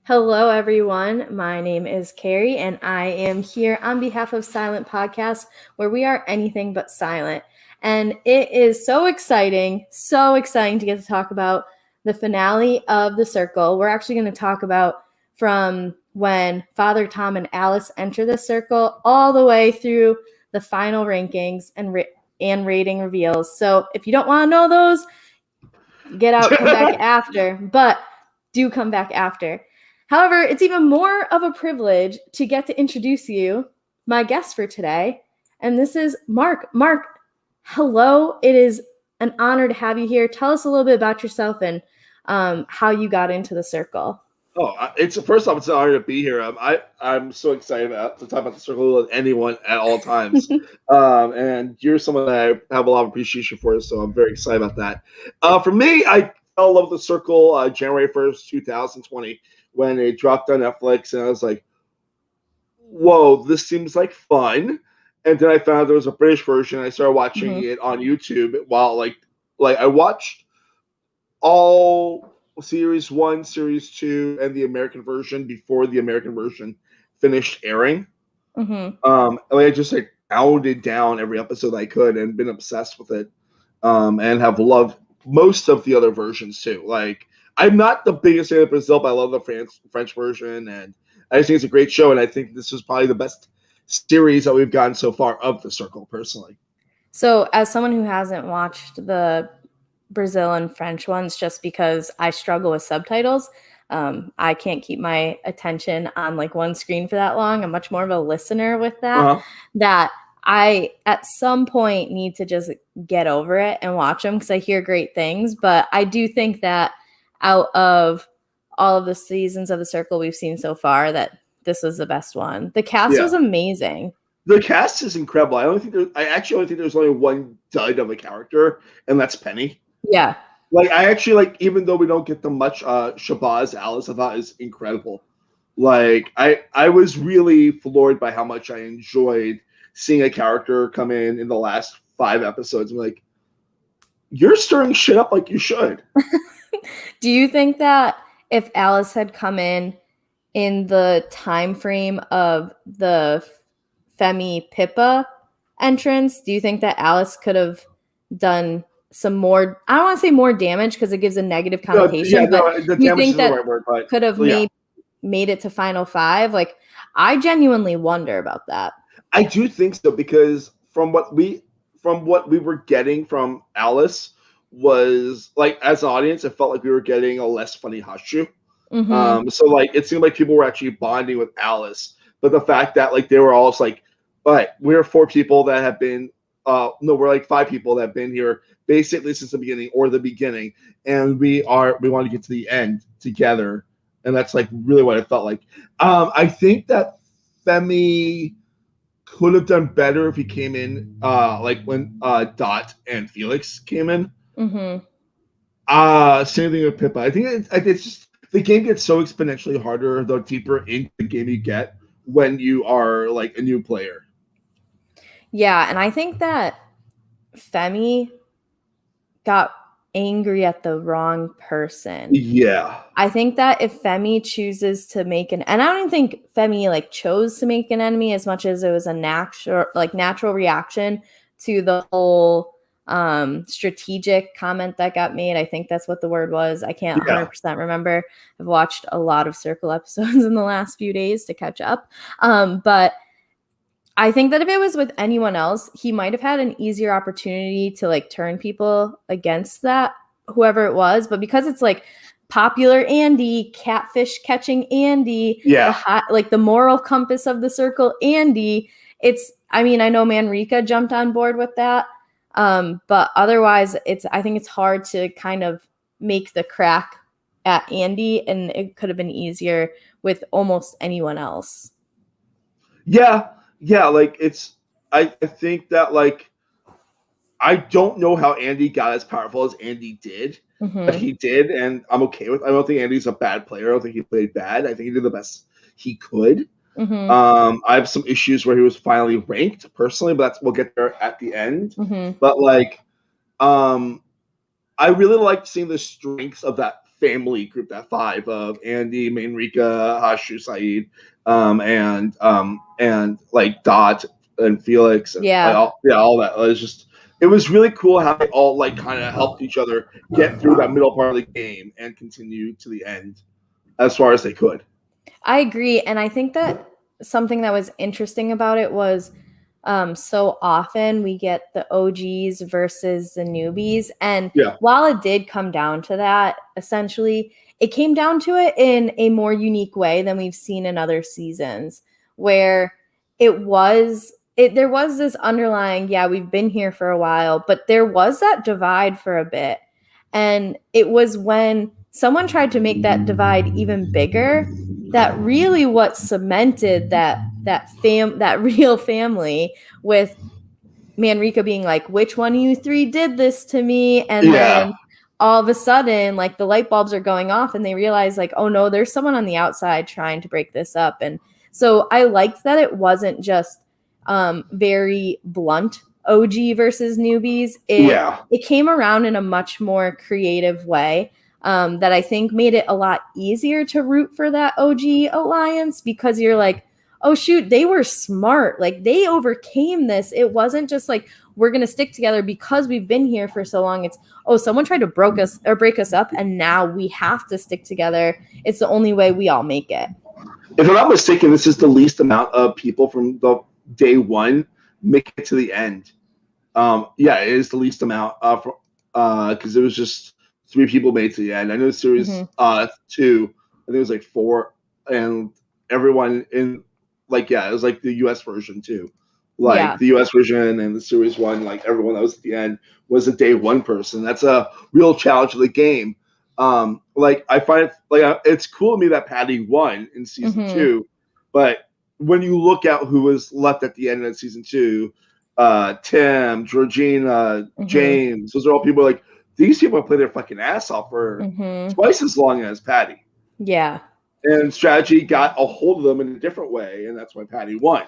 Hello, everyone. My name is Carrie, and I am here on behalf of Silent Podcast, where we are anything but silent. And it is so exciting to get to talk about the finale of The Circle. We're actually going to talk about from when Father Tom and Alice enter the circle all the way through the final rankings and rating reveals. So if you don't want to know those, get out, come back after. But do come back after. However, it's even more of a privilege to get to introduce you, my guest for today. And this is Mark. Mark, hello. It is an honor to have you here. Tell us a little bit about yourself and how you got into the circle. It's first off, it's an honor to be here. I'm so excited to talk about the circle with anyone at all times. And you're someone that I have a lot of appreciation for, so I'm very excited about that. For me, I fell in love with the circle January 1st, 2020, when it dropped on Netflix, and I was like, "Whoa, this seems like fun." And then I found there was a British version. I started watching it on YouTube while like I watched all series 1, series 2, and the American version before the American version finished airing. I just pounded down every episode I could and been obsessed with it, and have loved most of the other versions too. Like, I'm not the biggest fan of Brazil, but I love the French version, and I just think it's a great show. And I think this is probably the best series that we've gotten so far of The Circle, personally. So, as someone who hasn't watched the Brazil and French ones, just because I struggle with subtitles, I can't keep my attention on like one screen for that long. I'm much more of a listener with that. That I at some point need to just get over it and watch them because I hear great things. But I do think that out of all of the seasons of The Circle we've seen so far, that this was the best one. The cast was amazing. The cast is incredible. I actually only think there's only one dud of a character, and that's Penny. Yeah. Like, I actually even though we don't get the much Shabazz Alice, I thought is incredible. Like, I was really floored by how much I enjoyed seeing a character come in the last 5 episodes. I'm like, you're stirring shit up like you should. Do you think that if Alice had come in the time frame of the Femi Pippa entrance, do you think that Alice could have done some more, I don't want to say more damage because it gives a negative connotation, but do you think that could have made it to Final 5? Like, I genuinely wonder about that. I do think so, because from what we were getting from Alice was, like, as an audience, it felt like we were getting a less funny Hashu. So like, it seemed like people were actually bonding with Alice, but the fact that like they were all just like, all right, we're 4 people that have been we're like 5 people that have been here basically since the beginning, and we want to get to the end together, and that's like really what it felt like. I think that Femi could have done better if he came in like when Dot and Felix came in. Same thing with Pippa. I think it's just the game gets so exponentially harder the deeper into the game you get when you are like a new player. Yeah, and I think that Femi got angry at the wrong person. Yeah. I think that if Femi chooses to make and I don't even think Femi like chose to make an enemy as much as it was a natural reaction to the whole strategic comment that got made. I think that's what the word was. I can't 100% remember. I've watched a lot of Circle episodes in the last few days to catch up. But I think that if it was with anyone else, he might have had an easier opportunity to like turn people against that, whoever it was. But because it's like popular Andy, catfish catching Andy, the moral compass of the circle Andy, I know Manrika jumped on board with that. But otherwise I think it's hard to kind of make the crack at Andy, and it could have been easier with almost anyone else. Yeah, like I think that like I don't know how Andy got as powerful as Andy did, but he did, and I'm okay with. I don't think Andy's a bad player. I don't think he played bad. I think he did the best he could. I have some issues where he was finally ranked personally, but we'll get there at the end. But like, I really liked seeing the strengths of that family group, that five of Andy, Manrika, Hashu, Saeed, and like Dot and Felix and like Yeah. all that. It was really cool how they all like kind of helped each other get through that middle part of the game and continue to the end as far as they could. I agree. And I think that something that was interesting about it was so often we get the OGs versus the newbies. And Yeah. while it did come down to that, essentially, it came down to it in a more unique way than we've seen in other seasons, where there was this underlying, yeah, we've been here for a while, but there was that divide for a bit. And it was when someone tried to make that divide even bigger that really what cemented that real family, with Manrika being like, which one of you three did this to me? And then all of a sudden, like, the light bulbs are going off and they realize, like, oh no, there's someone on the outside trying to break this up. And so I liked that it wasn't just very blunt OG versus newbies. It came around in a much more creative way. That I think made it a lot easier to root for that OG alliance, because you're like, oh shoot, they were smart. Like, they overcame this. It wasn't just like, we're going to stick together because we've been here for so long. It's, oh, someone tried to break us up and now we have to stick together. It's the only way we all make it. If I'm not mistaken, this is the least amount of people from the day one make it to the end. Yeah, it is the least amount because it was just 3 people made to the end. I know series 2, I think it was like 4, and everyone in it was like the US version too. The US version and the series 1, like everyone that was at the end was a day 1 person. That's a real challenge of the game. I find it's cool to me that Patty won in season 2, but when you look at who was left at the end of season 2, Tim, Georgina, James, those are all people like, these people have played their fucking ass off for twice as long as Patty. Yeah. And strategy got a hold of them in a different way, and that's why Patty won.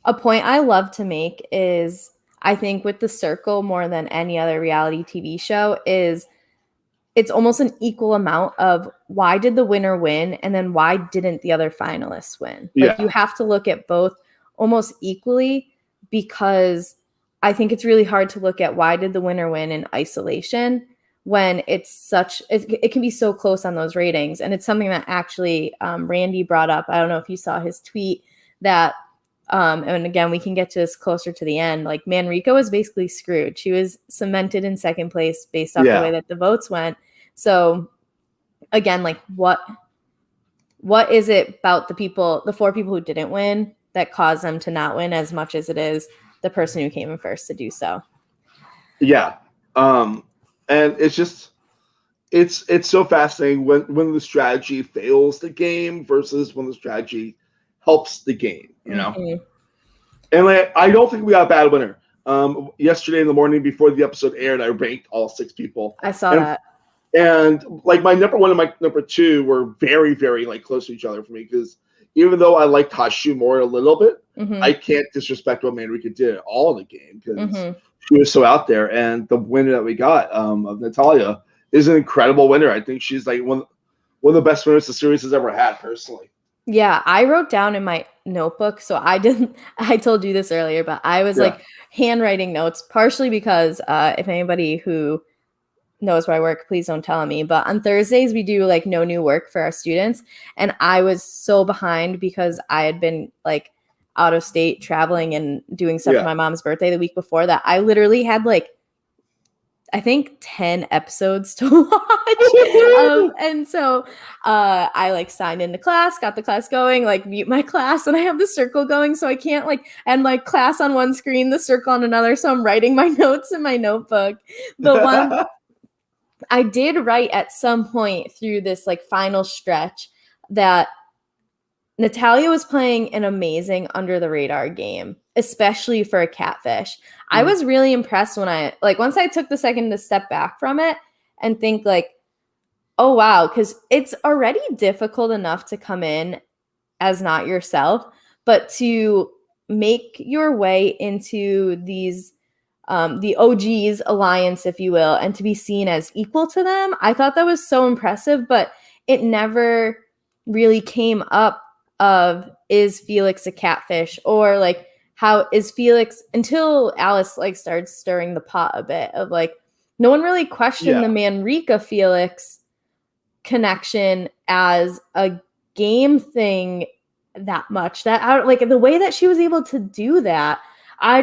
A point I love to make is, I think with The Circle, more than any other reality TV show, is it's almost an equal amount of why did the winner win and then why didn't the other finalists win? Like, you have to look at both almost equally, because I think it's really hard to look at why did the winner win in isolation when it can be so close on those ratings. And it's something that actually Randy brought up. I don't know if you saw his tweet that, and again, we can get to this closer to the end. Like, Manrika was basically screwed. She was cemented in second place based off the way that the votes went. So again, like, what is it about the 4 people who didn't win that caused them to not win as much as it is the person who came in first to do so? Yeah. And it's just, it's so fascinating when the strategy fails the game versus when the strategy helps the game, you know? And I don't think we got a bad winner. Yesterday in the morning before the episode aired, I ranked all 6 people. I saw that. And like my number 1 and my number 2 were very, very close to each other for me, because even though I liked Hashu more a little bit, I can't disrespect what Manrika did all in the game, because she was so out there. And the winner that we got of Natalia is an incredible winner. I think she's like one of the best winners the series has ever had, personally. Yeah, I wrote down in my notebook. So I told you this earlier, but I was like handwriting notes, partially because if anybody who knows where I work, please don't tell me. But on Thursdays, we do like no new work for our students. And I was so behind because I had been like out of state traveling and doing stuff for my mom's birthday the week before that. I literally had like, I think 10 episodes to watch. And so I like signed into class, got the class going, like mute my class, and I have the circle going. So I can't and like class on one screen, the circle on another. So I'm writing my notes in my notebook. But one I did write at some point through this like final stretch that Natalia was playing an amazing under the radar game, especially for a catfish. I was really impressed when once I took the second to step back from it and think like, oh wow, because it's already difficult enough to come in as not yourself, but to make your way into these the OG's alliance, if you will, and to be seen as equal to them. I thought that was so impressive, but it never really came up of, is Felix a catfish, or like how is Felix, until Alice like started stirring the pot a bit of like, no one really questioned the Manrika Felix connection as a game thing that much. That like the way that she was able to do that, I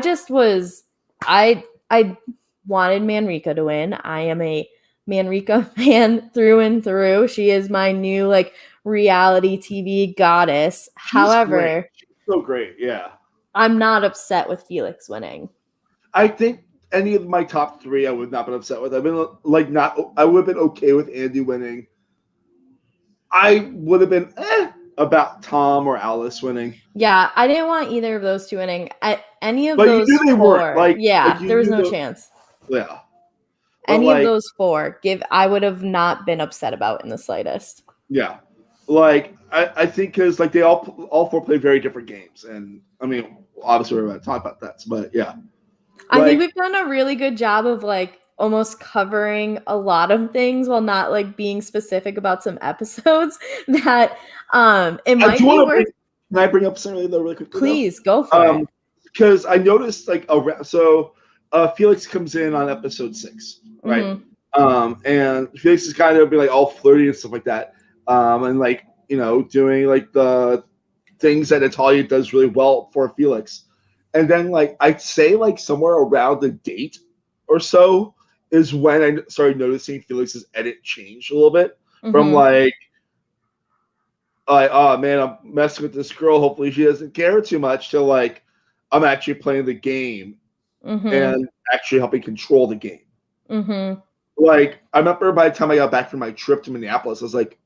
wanted Manrika to win. I am a Manrika fan through and through. She is my new like reality TV goddess. However, she's so great. Yeah, I'm not upset with Felix winning. I think any of my top 3 I would not been upset with. I've been like I would have been okay with Andy winning. I would have been about Tom or Alice winning. Yeah, I didn't want either of those two winning. Any of but those you knew they 4, weren't. Like, yeah, there was no chance. Yeah. Any of those 4, I would have not been upset about in the slightest. Yeah. Like, I think because like they all 4 play very different games. And I mean, obviously we're going to talk about that. But yeah. I think we've done a really good job of like almost covering a lot of things while not like being specific about some episodes that it might be worth. Can I bring up something really quickly? Please go for it. Because I noticed like Felix comes in on episode 6, right? Mm-hmm. And Felix is kind of be like all flirty and stuff like that, and like doing like the things that Natalia does really well for Felix. And then like I'd say like somewhere around the date or so is when I started noticing Felix's edit change a little bit from like, oh man, I'm messing with this girl. Hopefully she doesn't care too much, to like, I'm actually playing the game and actually helping control the game. Like, I remember by the time I got back from my trip to Minneapolis, I was like,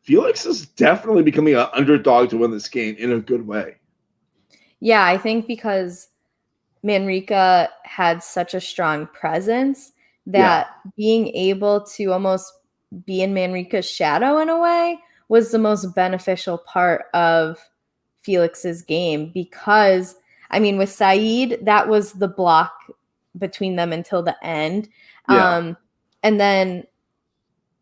Felix is definitely becoming an underdog to win this game in a good way. Yeah, I think because Manrika had such a strong presence that being able to almost be in Manrika's shadow in a way was the most beneficial part of Felix's game, because I mean with Saeed, that was the block between them until the end. And then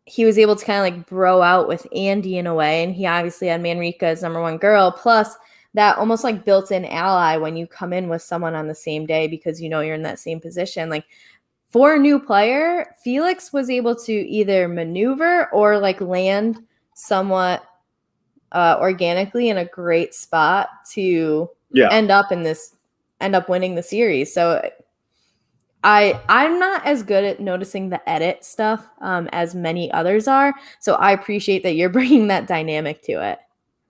he was able to kind of like bro out with Andy in a way, and he obviously had Manrika as number 1 girl, plus that almost like built-in ally when you come in with someone on the same day because you're in that same position. Like for a new player, Felix was able to either maneuver or like land somewhat organically in a great spot to end up winning the series. So I'm not as good at noticing the edit stuff as many others are. So I appreciate that you're bringing that dynamic to it.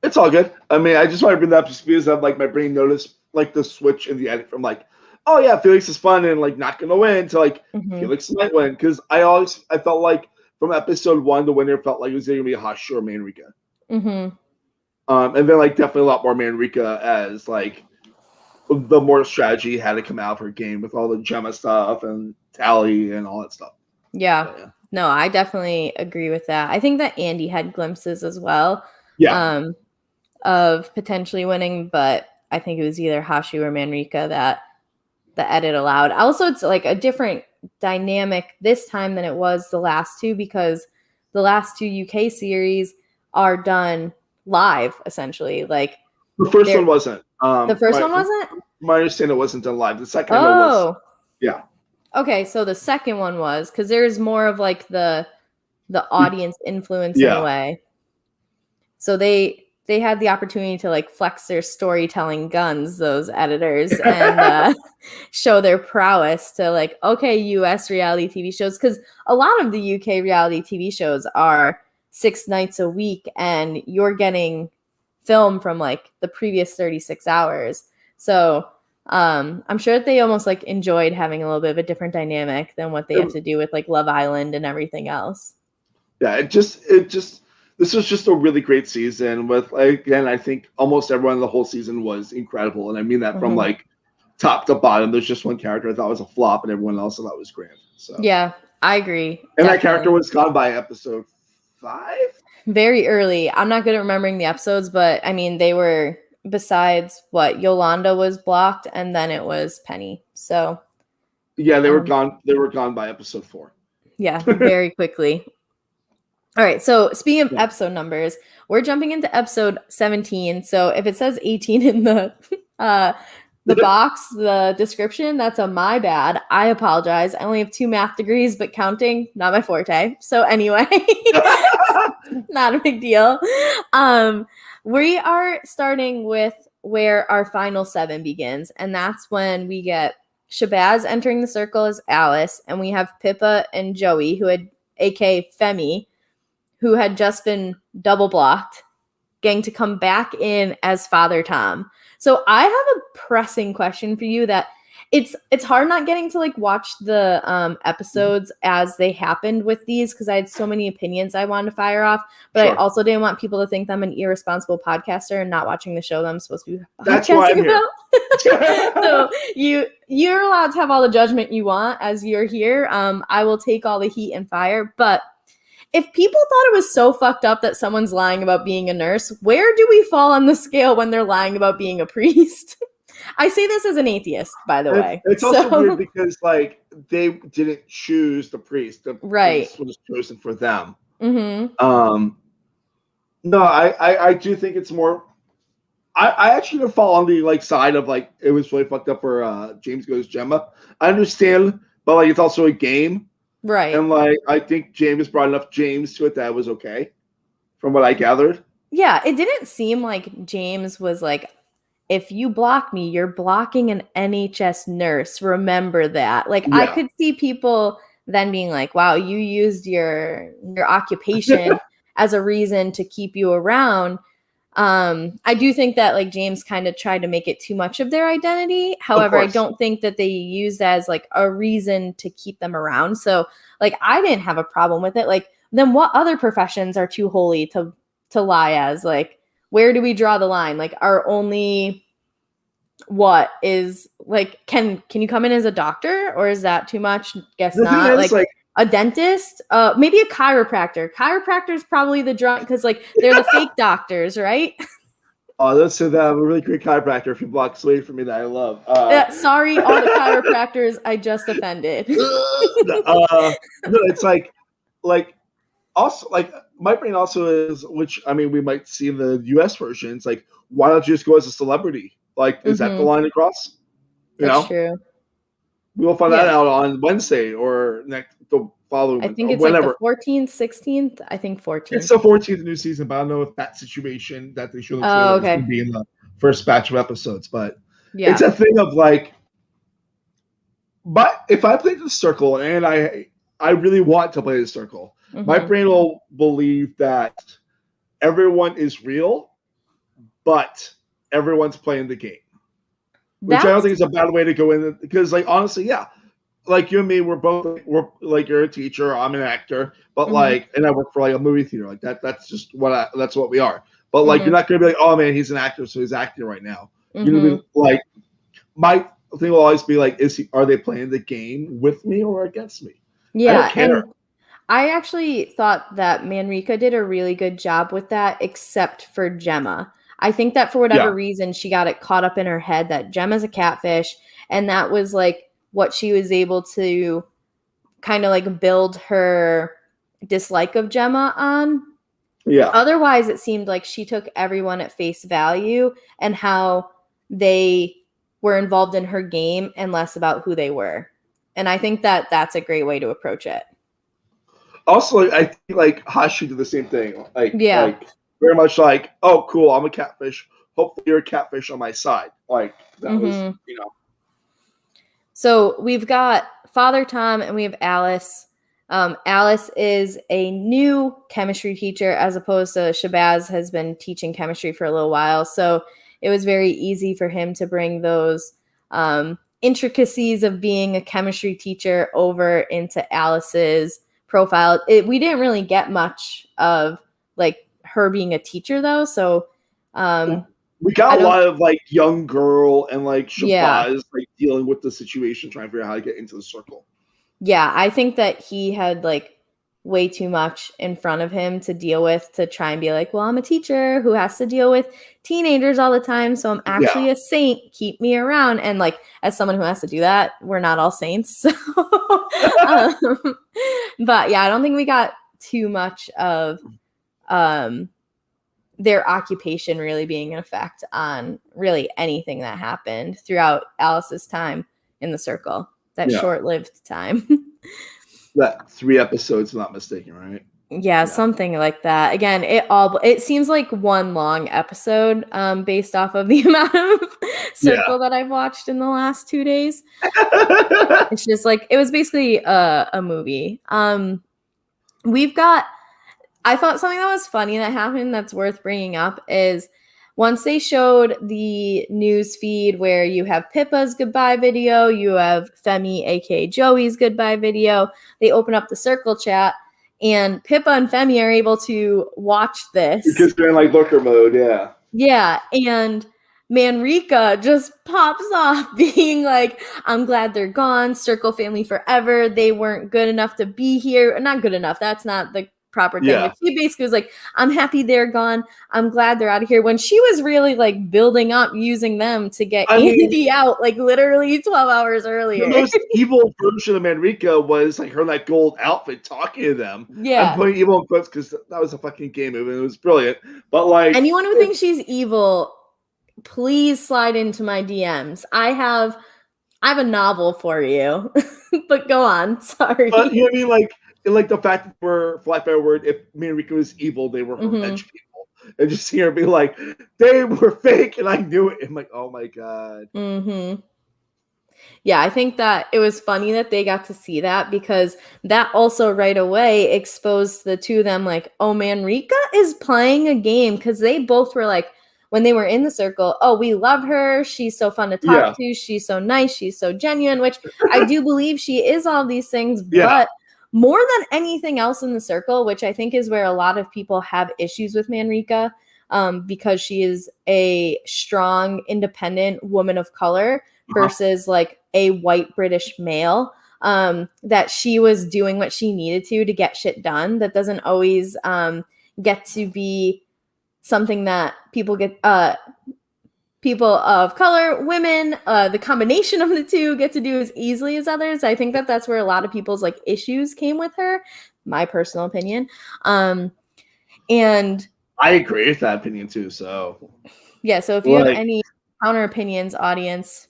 It's all good. I mean, I just want to bring that up just because of like my brain noticed like the switch in the edit from like, oh yeah, Felix is fun and like not gonna win to like Felix might win, because I felt like from episode 1 the winner felt like it was gonna be Hashu or Manrika. And then like definitely a lot more Manrika as like the more strategy had to come out of her game with all the Gemma stuff and Tally and all that stuff. Yeah. No, I definitely agree with that. I think that Andy had glimpses as well. Of potentially winning, but I think it was either Hashu or Manrika that the edit allowed. Also, it's like a different dynamic this time than it was the last 2, because the last 2 UK series are done live, essentially. Like the first one wasn't. The first one wasn't? My understanding, it wasn't done live. The second one was. Yeah. Okay, so the second one was, because there's more of like the audience influence in a way. So they had the opportunity to like flex their storytelling guns, those editors, and show their prowess to like, okay, US reality TV shows, because a lot of the UK reality TV shows are 6 nights a week and you're getting film from like the previous 36 hours. So I'm sure that they almost like enjoyed having a little bit of a different dynamic than what they have to do with like Love Island and everything else. Yeah, this was just a really great season with, again, I think almost everyone in the whole season was incredible. And I mean that from like top to bottom. There's just one character I thought was a flop and everyone else I thought was grand. So yeah, I agree. And that character was gone by episode 5? Very early. I'm not good at remembering the episodes, but I mean, they were besides what Yolanda was blocked, and then it was Penny. So Yeah, they were gone. They were gone by episode 4. Yeah, very quickly. All right. So speaking of episode numbers, we're jumping into episode 17. So if it says 18 in the box, the description, that's a my bad. I apologize. I only have 2 math degrees, but counting, not my forte. So anyway, not a big deal. We are starting with where our final 7 begins, and that's when we get Shabazz entering the circle as Alice, and we have Pippa and Joey, who had, aka Femi, who had just been double blocked, getting to come back in as Father Tom. So I have a pressing question for you that it's hard not getting to like watch the episodes as they happened with these, because I had so many opinions I wanted to fire off, but I also didn't want people to think I'm an irresponsible podcaster and not watching the show that I'm supposed to be podcasting about. So you're allowed to have all the judgment you want as you're here. I will take all the heat and fire, but if people thought it was so fucked up that someone's lying about being a nurse, where do we fall on the scale when they're lying about being a priest? I say this as an atheist, by the way. It's also weird because, like, they didn't choose the priest. The priest was chosen for them. Mm-hmm. No, I do think it's more. I actually don't fall on the like side of like it was really fucked up for James goes Gemma. I understand, but like it's also a game. Right. And like I think James brought enough James to it that it was okay, from what I gathered. Yeah, it didn't seem like James was like, if you block me, you're blocking an NHS nurse. Remember that. Like I could see people then being like, wow, you used your occupation as a reason to keep you around. I do think that like James kind of tried to make it too much of their identity. However, I don't think that they used as like a reason to keep them around. So like I didn't have a problem with it. Like then what other professions are too holy to lie as? Like where do we draw the line? Like our only what is like can you come in as a doctor, or is that too much? Guess not. Like a dentist, maybe a chiropractor. Chiropractor is probably the drunk because like they're the fake doctors, right? Oh, let's say that I'm a really great chiropractor. If you block away from me, that I love. Sorry, all the chiropractors I just offended. No, it's like also like my brain also is, which I mean we might see in the US version. It's like, why don't you just go as a celebrity? Like, is that the line across? That's true. We'll find that out on Wednesday or the following. I think it's whenever. Like the 14th, 16th. I think 14th. It's the 14th new season, but I don't know if that situation that they showed going to be in the first batch of episodes. But it's a thing of like, but if I play the circle and I really want to play the circle, my brain will believe that everyone is real, but everyone's playing the game. Which I don't think is a bad way to go in, because, like, honestly, like you and me, we're like, you're a teacher, I'm an actor, but like, and I work for like a movie theater, like that. That's just that's what we are. But like, you're not gonna be like, oh man, he's an actor, so he's acting right now. You're gonna be like, my thing will always be like, are they playing the game with me or against me? Yeah, I don't care. And I actually thought that Manrika did a really good job with that, except for Gemma. I think that for whatever reason, she got it caught up in her head that Gemma's a catfish. And that was like what she was able to kind of like build her dislike of Gemma on. Yeah. Otherwise, it seemed like she took everyone at face value and how they were involved in her game and less about who they were. And I think that that's a great way to approach it. Also, I think like Hashi did the same thing. Like very much like, oh, cool, I'm a catfish. Hopefully you're a catfish on my side. Like, that was, So we've got Father Tom and we have Alice. Alice is a new chemistry teacher, as opposed to Shabazz has been teaching chemistry for a little while. So it was very easy for him to bring those intricacies of being a chemistry teacher over into Alice's profile. We didn't really get much of like her being a teacher though, so we got a lot of like young girl and like Shabazz like dealing with the situation, trying to figure out how to get into the circle. Yeah, I think that he had like way too much in front of him to deal with, to try and be like, well, I'm a teacher who has to deal with teenagers all the time, so I'm actually a saint, keep me around. And like, as someone who has to do that, we're not all saints. So but yeah, I don't think we got too much of their occupation really being an effect on really anything that happened throughout Alice's time in the circle, that short-lived time. That 3 episodes, if I'm not mistaken, right? Yeah, something like that. Again, it seems like one long episode, based off of the amount of circle that I've watched in the last 2 days. It's just like, it was basically a movie. I thought something that was funny that happened that's worth bringing up is once they showed the news feed where you have Pippa's goodbye video, you have Femi, aka Joey's goodbye video, they open up the circle chat, and Pippa and Femi are able to watch this. Because they're in like lurker mode, yeah. Yeah, and Manrika just pops off being like, I'm glad they're gone, circle family forever, they weren't good enough to be here. Not good enough, that's not the proper thing. But she basically was like, I'm happy they're gone, I'm glad they're out of here, when she was really like building up using them to get Andy out like literally 12 hours earlier. The most evil version of Manrika was like her in that gold outfit talking to them. Yeah, I'm putting evil in quotes because that was a fucking game move and it was brilliant. But like, anyone who thinks she's evil, please slide into my DMs. I have a novel for you. But go on, sorry. But you know what I mean, like the fact that for lack of a better word, if Manrika was evil, they were revenge people. And just see her be like, they were fake and I knew it. I'm like, oh my God. Yeah, I think that it was funny that they got to see that, because that also right away exposed the two of them like, oh, Manrika is playing a game, because they both were like, when they were in the circle, oh, we love her, she's so fun to talk to, she's so nice, she's so genuine, which I do believe she is all these things, but more than anything else in the circle, which I think is where a lot of people have issues with Manrika, because she is a strong, independent woman of color versus like a white British male, that she was doing what she needed to get shit done. That doesn't always get to be something that people of color, women, the combination of the two get to do as easily as others. I think that that's where a lot of people's like issues came with her, my personal opinion. And I agree with that opinion too. So yeah, so if you have any counter opinions, audience,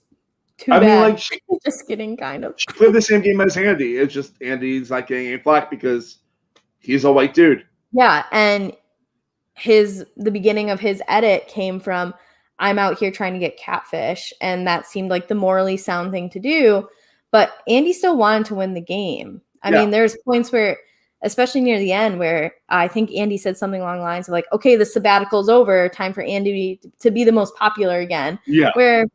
too bad. Mean, just kidding, kind of. She played the same game as Andy. It's just Andy's not getting any flack because he's a white dude. Yeah, and the beginning of his edit came from, I'm out here trying to get catfish, and that seemed like the morally sound thing to do, but Andy still wanted to win the game. I mean, there's points where, especially near the end, where I think Andy said something along the lines of like, okay, the sabbatical's over, time for Andy to be the most popular again. Yeah. Where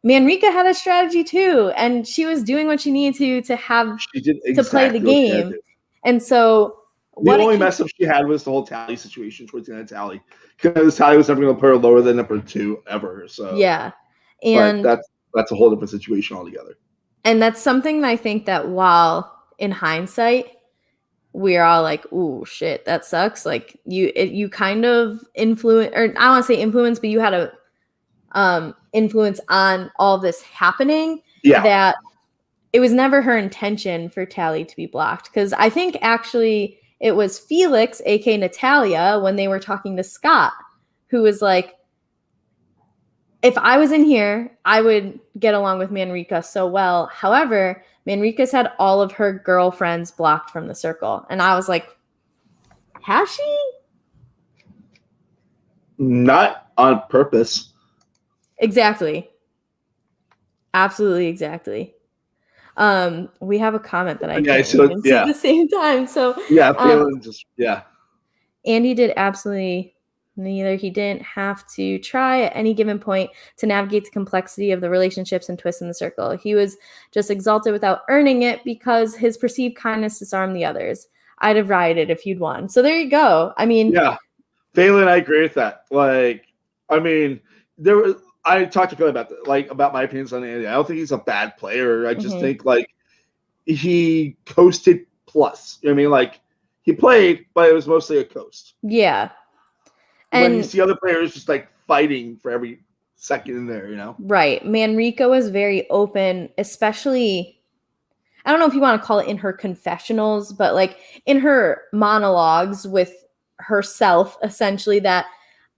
Manrika had a strategy too, and she was doing what she needed to have to play the game. And so the only mess up she had was the whole Tally situation towards the end of Tally, because Tally was never going to put her lower than number 2 ever. So yeah, and but that's a whole different situation altogether. And that's something that I think that while in hindsight we're all like, "Ooh, shit, that sucks." Like you kind of influence, or I don't want to say influence, but you had a influence on all this happening. Yeah, that it was never her intention for Tally to be blocked, because I think actually it was Felix, aka Natalia, when they were talking to Scott, who was like, if I was in here, I would get along with Manrika so well. However, Manrika's had all of her girlfriends blocked from the circle. And I was like, has she? Not on purpose. Exactly. Absolutely, exactly. We have a comment that I can't see at the same time. So Andy did absolutely neither. He didn't have to try at any given point to navigate the complexity of the relationships and twists in the circle. He was just exalted without earning it because his perceived kindness disarmed the others. I'd have rioted if you'd won. So there you go. I mean, yeah, Phelan, I agree with that. Like, I mean, I talked to Phil about that, like about my opinions on Andy. I don't think he's a bad player. I just think like he coasted plus. You know what I mean, like he played, but it was mostly a coast. Yeah. When you see other players just like fighting for every second in there, you know? Right. Manrika was very open, especially, I don't know if you want to call it in her confessionals, but like in her monologues with herself, essentially, that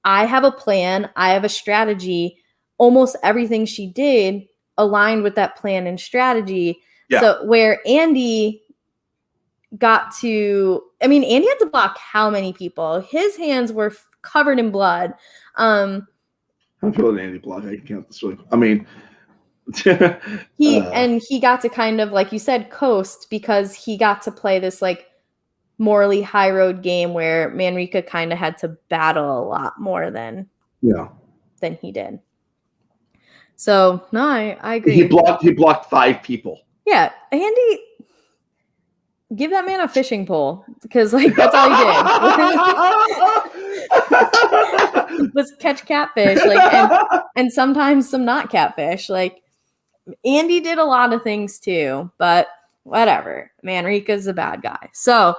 I have a plan, I have a strategy. Almost everything she did aligned with that plan and strategy. Yeah. So where Andy got to, I mean, Andy had to block how many people? His hands were covered in blood. How many people did Andy block? I can count this really. I mean, he got to kind of, like you said, coast, because he got to play this like morally high road game where Manrika kind of had to battle a lot more than he did. So no, I agree. He blocked 5 people. Yeah, Andy, give that man a fishing pole, because like that's all he did. Was catch catfish, like, and sometimes some not catfish. Like Andy did a lot of things too, but whatever. Manrika's a bad guy. So,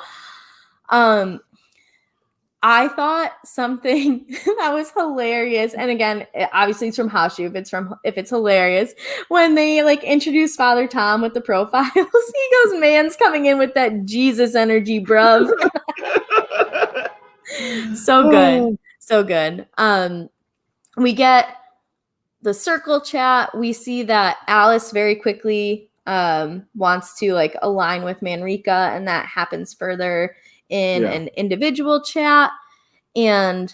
I thought something that was hilarious, and again, obviously it's from Hashu. If it's hilarious, when they like introduce Father Tom with the profiles, he goes, "Man's coming in with that Jesus energy, bruv." So good, so good. We get the circle chat. We see that Alice very quickly wants to like align with Manrika, and that happens further in an individual chat. And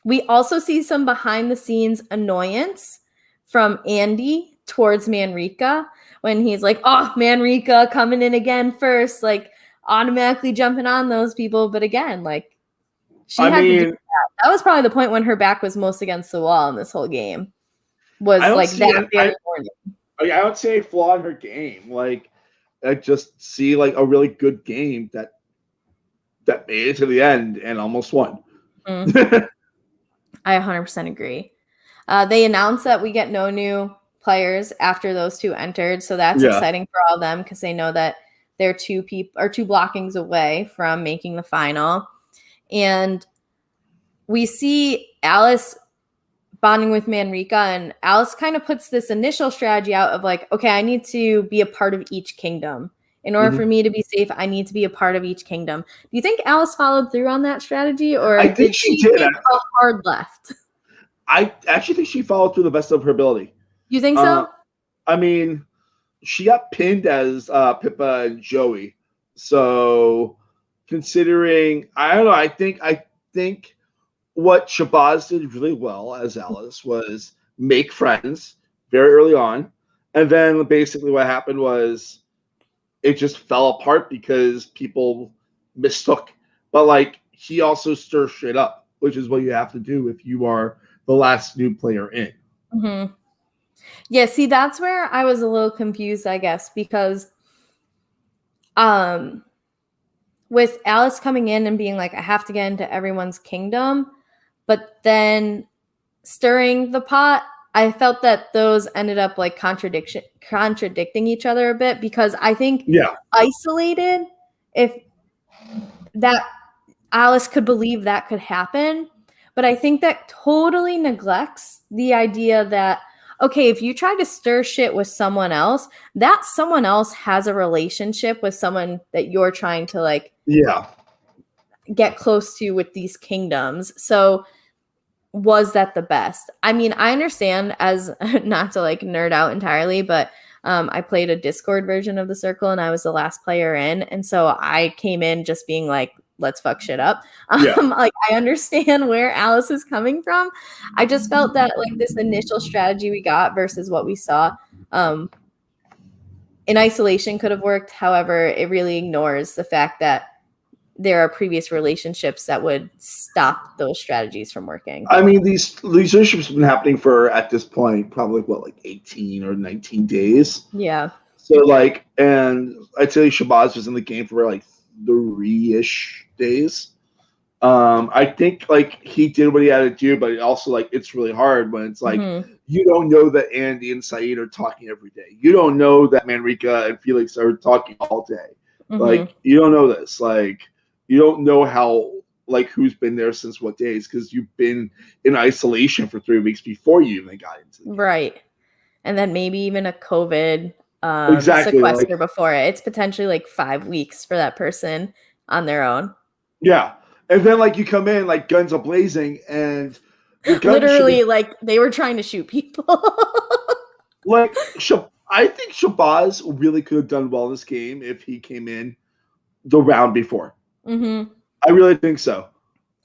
we also see some behind the scenes annoyance from Andy towards Manrika when he's like, "Oh, Manrika coming in again first," like automatically jumping on those people. But again, like she had to do that. That was probably the point when her back was most against the wall in this whole game. Was like that very morning. I don't see a flaw in her game. Like, I just see like a really good game that made it to the end and almost won. I 100% agree. They announced that we get no new players after those 2 entered, so that's exciting for all of them, because they know that they're 2 blockings away from making the final. And we see Alice bonding with Manrika, and Alice kind of puts this initial strategy out of like, okay, I need to be a part of each kingdom. In order for me to be safe, I need to be a part of each kingdom. Do you think Alice followed through on that strategy, or I think she did take a hard left? I actually think she followed through the best of her ability. You think so? I mean, she got pinned as Pippa and Joey. So considering, I don't know, I think what Shabazz did really well as Alice was make friends very early on. And then basically what happened was it just fell apart because people mistook. But like, he also stirs shit up, which is what you have to do if you are the last new player in. Mm-hmm. Yeah, see, that's where I was a little confused, I guess, because with Alice coming in and being like, I have to get into everyone's kingdom, but then stirring the pot, I felt that those ended up like contradicting each other a bit, because I think isolated, if that Alice could believe that could happen, but I think that totally neglects the idea that, okay, if you try to stir shit with someone else, that someone else has a relationship with someone that you're trying to like get close to with these kingdoms. So was that the best? I mean, I understand, as not to like nerd out entirely, but I played a Discord version of the Circle and I was the last player in. And so I came in just being like, let's fuck shit up. Like, I understand where Alice is coming from. I just felt that like this initial strategy we got versus what we saw in isolation could have worked. However, it really ignores the fact that there are previous relationships that would stop those strategies from working. I mean, these relationships have been happening for, at this point, probably like 18 or 19 days. Yeah. So like, and I'd say Shabazz was in the game for like 3-ish days. I think like he did what he had to do, but also like it's really hard when it's like you don't know that Andy and Saeed are talking every day. You don't know that Manrika and Felix are talking all day. Mm-hmm. Like, you don't know this. Like, you don't know how, like, who's been there since what days, because you've been in isolation for 3 weeks before you even got into the game. Right. And then maybe even a COVID Exactly. sequester Like, before it. It's potentially like 5 weeks for that person on their own. yeah. And then, like, you come in, like, guns a-blazing, and your gun should be, Literally, like they were trying to shoot people. like, I think Shabazz really could have done well in this game if he came in the round before. Mm-hmm. I really think so.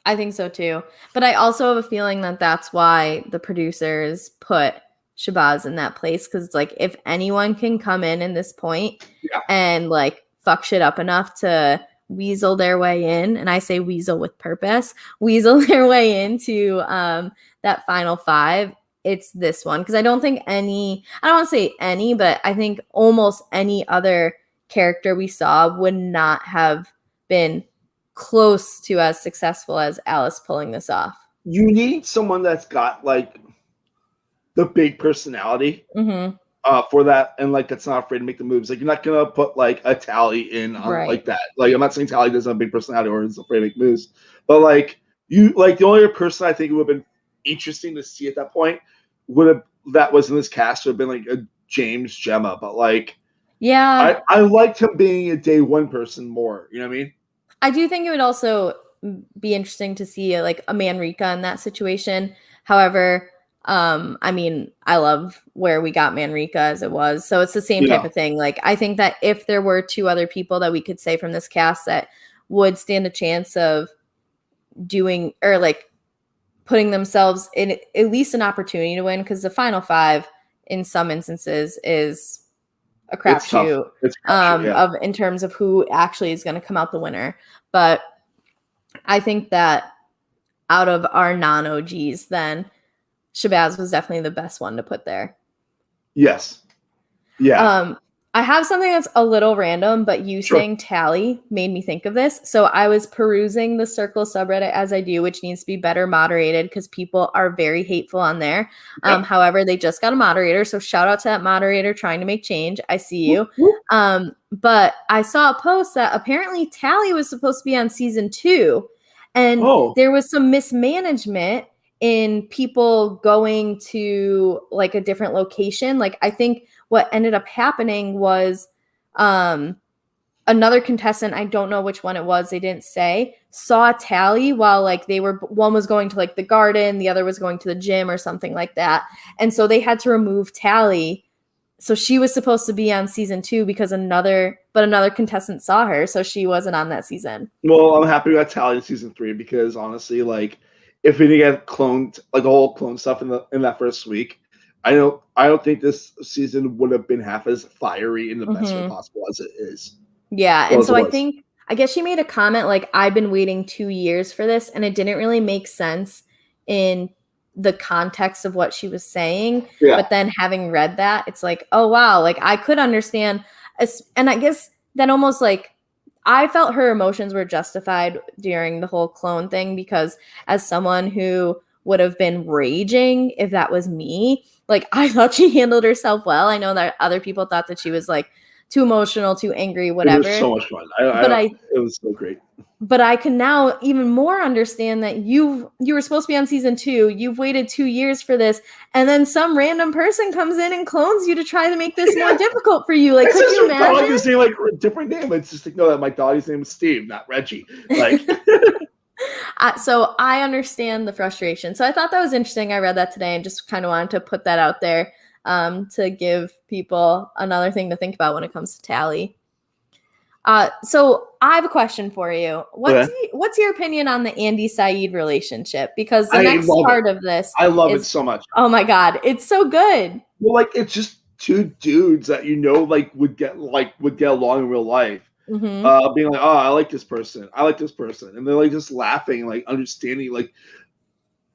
I think so too. But I also have a feeling that that's why the producers put Shabazz in that place, because it's like if anyone can come in this point Yeah. and like fuck shit up enough to weasel their way in, and I say weasel with purpose, weasel their way into that final five, it's this one. Because I don't think I don't want to say any, but I think almost any other character we saw would not have been close to as successful as Alice pulling this off. You need someone that's got, like, the big personality Mm-hmm. for that, and, like, that's not afraid to make the moves. Like, you're not gonna put, like, a Tally in on Right. like that. Like, I'm not saying Tally doesn't have a big personality or is afraid to make moves, but, like, you, like, the only other person I think would have been interesting to see at that point would have, that was in this cast, would have been like a James Gemma. But, like, Yeah, I liked him being a day one person more. You know what I mean? I do think it would also be interesting to see like a Manrika in that situation. However, I mean, I love where we got Manrika as it was. So it's the same type Yeah. of thing. Like I think that if there were two other people that we could say from this cast that would stand a chance of doing or like putting themselves in at least an opportunity to win, because the final five in some instances is a It's tough. crapshoot It's a crapshoot, yeah. of in terms of who actually is going to come out the winner. But I think that out of our non-OGs, then Shabazz was definitely the best one to put there. Yes. Yeah. I have something that's a little random, but you Sure. saying Tally made me think of this. So I was perusing the Circle subreddit as I do, which needs to be better moderated because people are very hateful on there. Yep. However, they just got a moderator, so shout out to that moderator trying to make change. I see you. But I saw a post that apparently Tally was supposed to be on season 2, and there was some mismanagement in people going to like a different location. Like I think what ended up happening was another contestant, I don't know which one it was, they didn't say, saw Tally while like one was going to like the garden, the other was going to the gym or something like that. And so they had to remove Tally. So she was supposed to be on season 2 because another contestant saw her, so she wasn't on that season. Well, I'm happy about Tally in season 3 because honestly, like, if we didn't get cloned, like the whole clone stuff in that first week, I don't think this season would have been half as fiery in the best way possible as it is. Yeah, and so I guess she made a comment like, I've been waiting 2 years for this, and it didn't really make sense in the context of what she was saying. Yeah. But then having read that, it's like, oh wow, like I could understand. And I guess that almost like I felt her emotions were justified during the whole clone thing, because as someone who would have been raging if that was me, like I thought she handled herself well. I know that other people thought that she was like too emotional, too angry, whatever. It was so much fun. It was so great. But I can now even more understand that you were supposed to be on season 2. You've waited 2 years for this, and then some random person comes in and clones you to try to make this more difficult for you. Like, could you imagine? His name, like, a different name. It's just like, no, that my daughter's name is Steve, not Reggie. Like, so I understand the frustration. So I thought that was interesting. I read that today and just kind of wanted to put that out there to give people another thing to think about when it comes to Tally. So I have a question for you. What's your opinion on the Andy Saeed relationship? Because the next part of this, I love it so much. Oh my god, it's so good. Well, like, it's just two dudes that like would get along in real life. Being like, oh, I like this person, and they're like just laughing, like understanding. Like,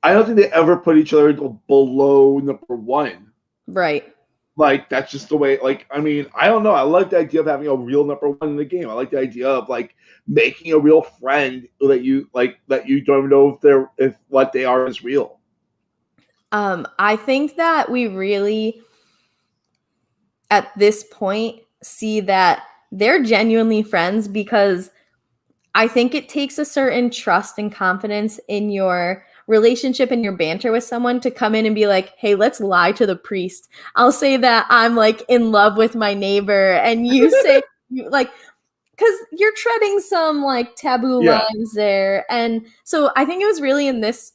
I don't think they ever put each other below number 1. Right. Like, that's just the way, like, I mean, I don't know. I like the idea of having a real number 1 in the game. I like the idea of, like, making a real friend that you don't even know if what they are is real. I think that we really, at this point, see that they're genuinely friends because I think it takes a certain trust and confidence in your relationship and your banter with someone to come in and be like, hey, let's lie to the priest. I'll say that I'm like in love with my neighbor, and you say, like, because you're treading some like taboo Yeah. lines there. And so I think it was really in this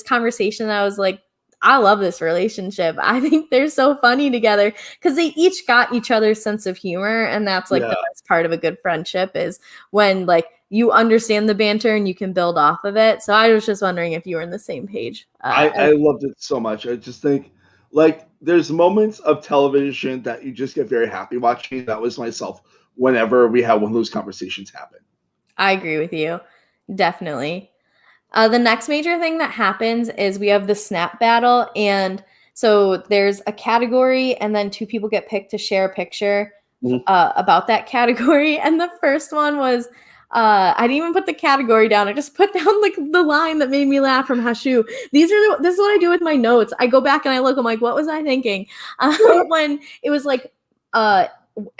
conversation that I was like, I love this relationship. I think they're so funny together because they each got each other's sense of humor, and that's like Yeah. the best part of a good friendship is when like you understand the banter and you can build off of it. So I was just wondering if you were on the same page. I loved it so much. I just think like there's moments of television that you just get very happy watching. That was myself whenever we have one of those conversations happen. I agree with you, definitely. The next major thing that happens is we have the snap battle. And so there's a category, and then two people get picked to share a picture Mhm. about that category. And the first one was, I didn't even put the category down. I just put down like the line that made me laugh from Hashu. This is what I do with my notes. I go back and I look, I'm like, what was I thinking? When it was like,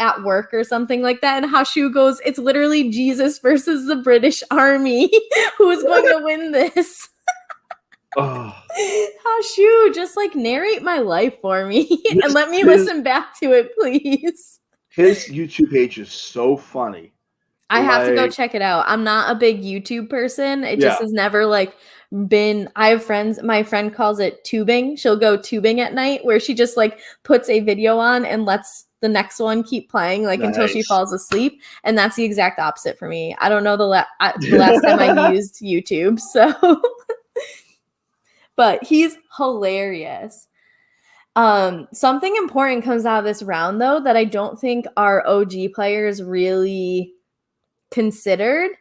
at work or something like that, and Hashu goes, it's literally Jesus versus the British Army. Who's going to win this? Oh, Hashu, just like narrate my life for me and let me listen back to it, please. his YouTube page is so funny. I have to go Like, check it out. I'm not a big YouTube person. It just yeah, has never like been. I have friends, my friend calls it tubing. She'll go tubing at night where she just like puts a video on and lets the next one keep playing like until she nice. falls asleep. And that's the exact opposite for me. I don't know the last time I used YouTube. So but he's hilarious. Something important comes out of this round though that I don't think our OG players really considered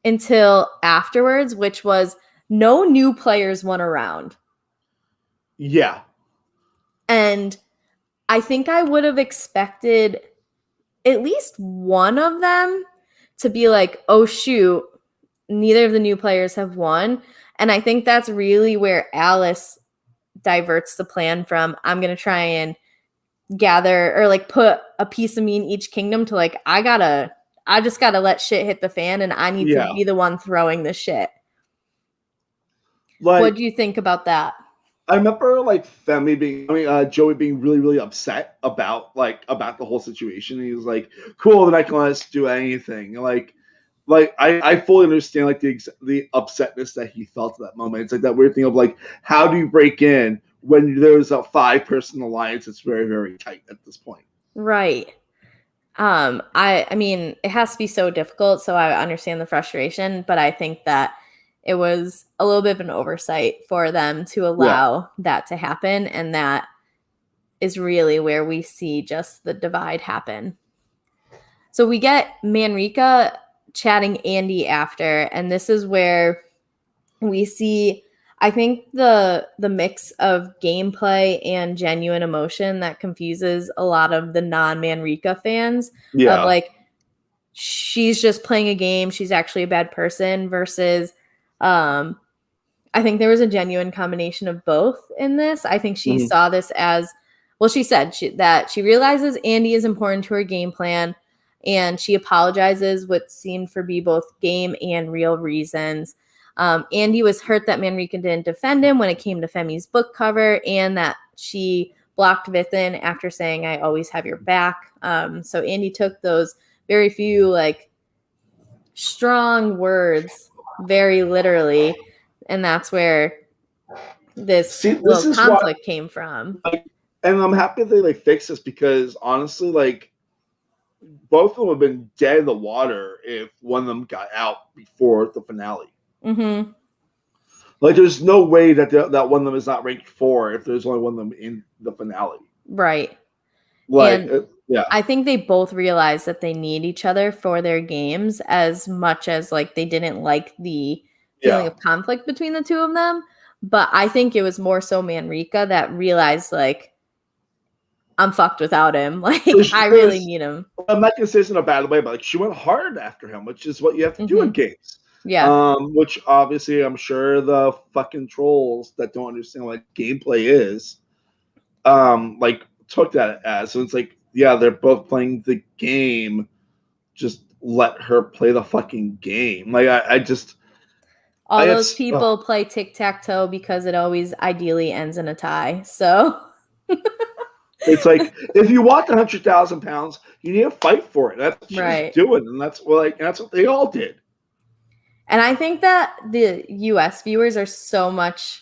until afterwards, which was no new players won a round. Yeah, And I think I would have expected at least one of them to be like, oh, shoot, neither of the new players have won. And I think that's really where Alice diverts the plan from, I'm going to try and gather or like put a piece of me in each kingdom to like, I just got to let shit hit the fan and I need to yeah. be the one throwing the shit. What do Like you think about that? I remember like Joey being really, really upset about the whole situation. He was like, "Cool, then I can let us do anything." Like I fully understand like the upsetness that he felt at that moment. It's like that weird thing of like, how do you break in when there's a 5-person alliance that's very, very tight at this point? Right. I mean, it has to be so difficult, so I understand the frustration, but I think that it was a little bit of an oversight for them to Yeah. allow that to happen, and that is really where we see just the divide happen. So we get Manrika chatting Andy after, and this is where we see, I think, the mix of gameplay and genuine emotion that confuses a lot of the non-Manrika fans of Yeah. like, she's just playing a game, she's actually a bad person, versus I think there was a genuine combination of both in this. I think she Mhm. saw this as, well, she said that she realizes Andy is important to her game plan, and she apologizes what seemed for be both game and real reasons. Andy was hurt that Manrika didn't defend him when it came to Femi's book cover, and that she blocked Vithin after saying, I always have your back. So Andy took those very few like strong words very literally, and that's where this See, this little is what, conflict came from. and I'm happy they fixed this because honestly, like both of them have been dead in the water if one of them got out before the finale. Mm-hmm. Like, there's no way that that one of them is not ranked 4 if there's only one of them in the finale. Right. Like, And yeah, I think they both realized that they need each other for their games as much as like they didn't like the feeling yeah. of conflict between the two of them. But I think it was more so Manrika that realized like, I'm fucked without him. Like, I really need him. I'm not gonna say this in a bad way, but like she went hard after him, which is what you have to do in games. Yeah. Which obviously I'm sure the fucking trolls that don't understand what gameplay is, like took that as. So it's like, yeah, they're both playing the game just let her play the fucking game. Like I just all those people play tic-tac-toe because it always ideally ends in a tie. So it's like if you walk 100,000 pounds, you need to fight for it. That's what she's right. doing, and that's what they all did. And I think that the US viewers are so much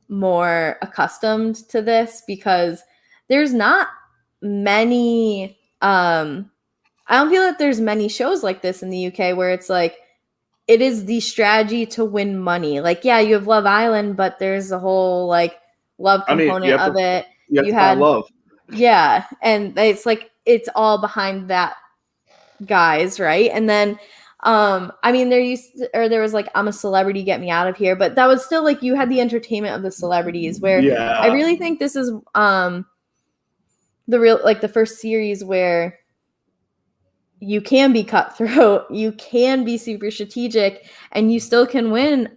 more accustomed to this because there's not many I don't feel that there's many shows like this in the UK where it's like it is the strategy to win money. Like, yeah, you have Love Island, but there's a whole like love component of it. You had love. Yeah, and it's like it's all behind that guys, right? And then I mean there was like I'm a Celebrity, Get Me Out of Here, but that was still like you had the entertainment of the celebrities where I really think this is the real like the first series where you can be cutthroat, you can be super strategic, and you still can win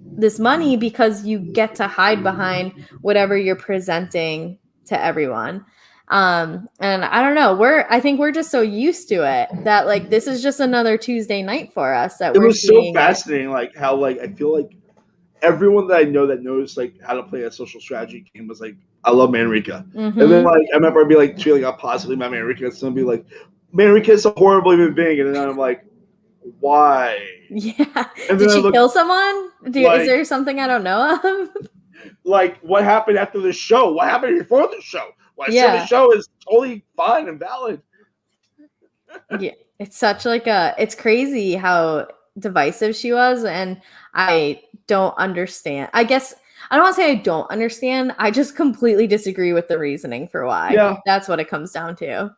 this money because you get to hide behind whatever you're presenting to everyone. And I don't know, I think we're just so used to it that like this is just another Tuesday night for us. That it was so fascinating, like how like I feel like everyone that I know that knows like how to play a social strategy game was like, I love Manrika. Mm-hmm. And then like I remember I'd be like feeling up positively about Manrika, and someone be like, Manrika is a horrible human being, and then I'm like, why? Yeah. Did she kill someone? Is there something I don't know of? Like what happened after the show? What happened before the show? Well, the show is totally fine and valid. Yeah, it's such like it's crazy how divisive she was, and I don't understand. I guess I don't want to say I don't understand. I just completely disagree with the reasoning for why. Yeah, that's what it comes down to.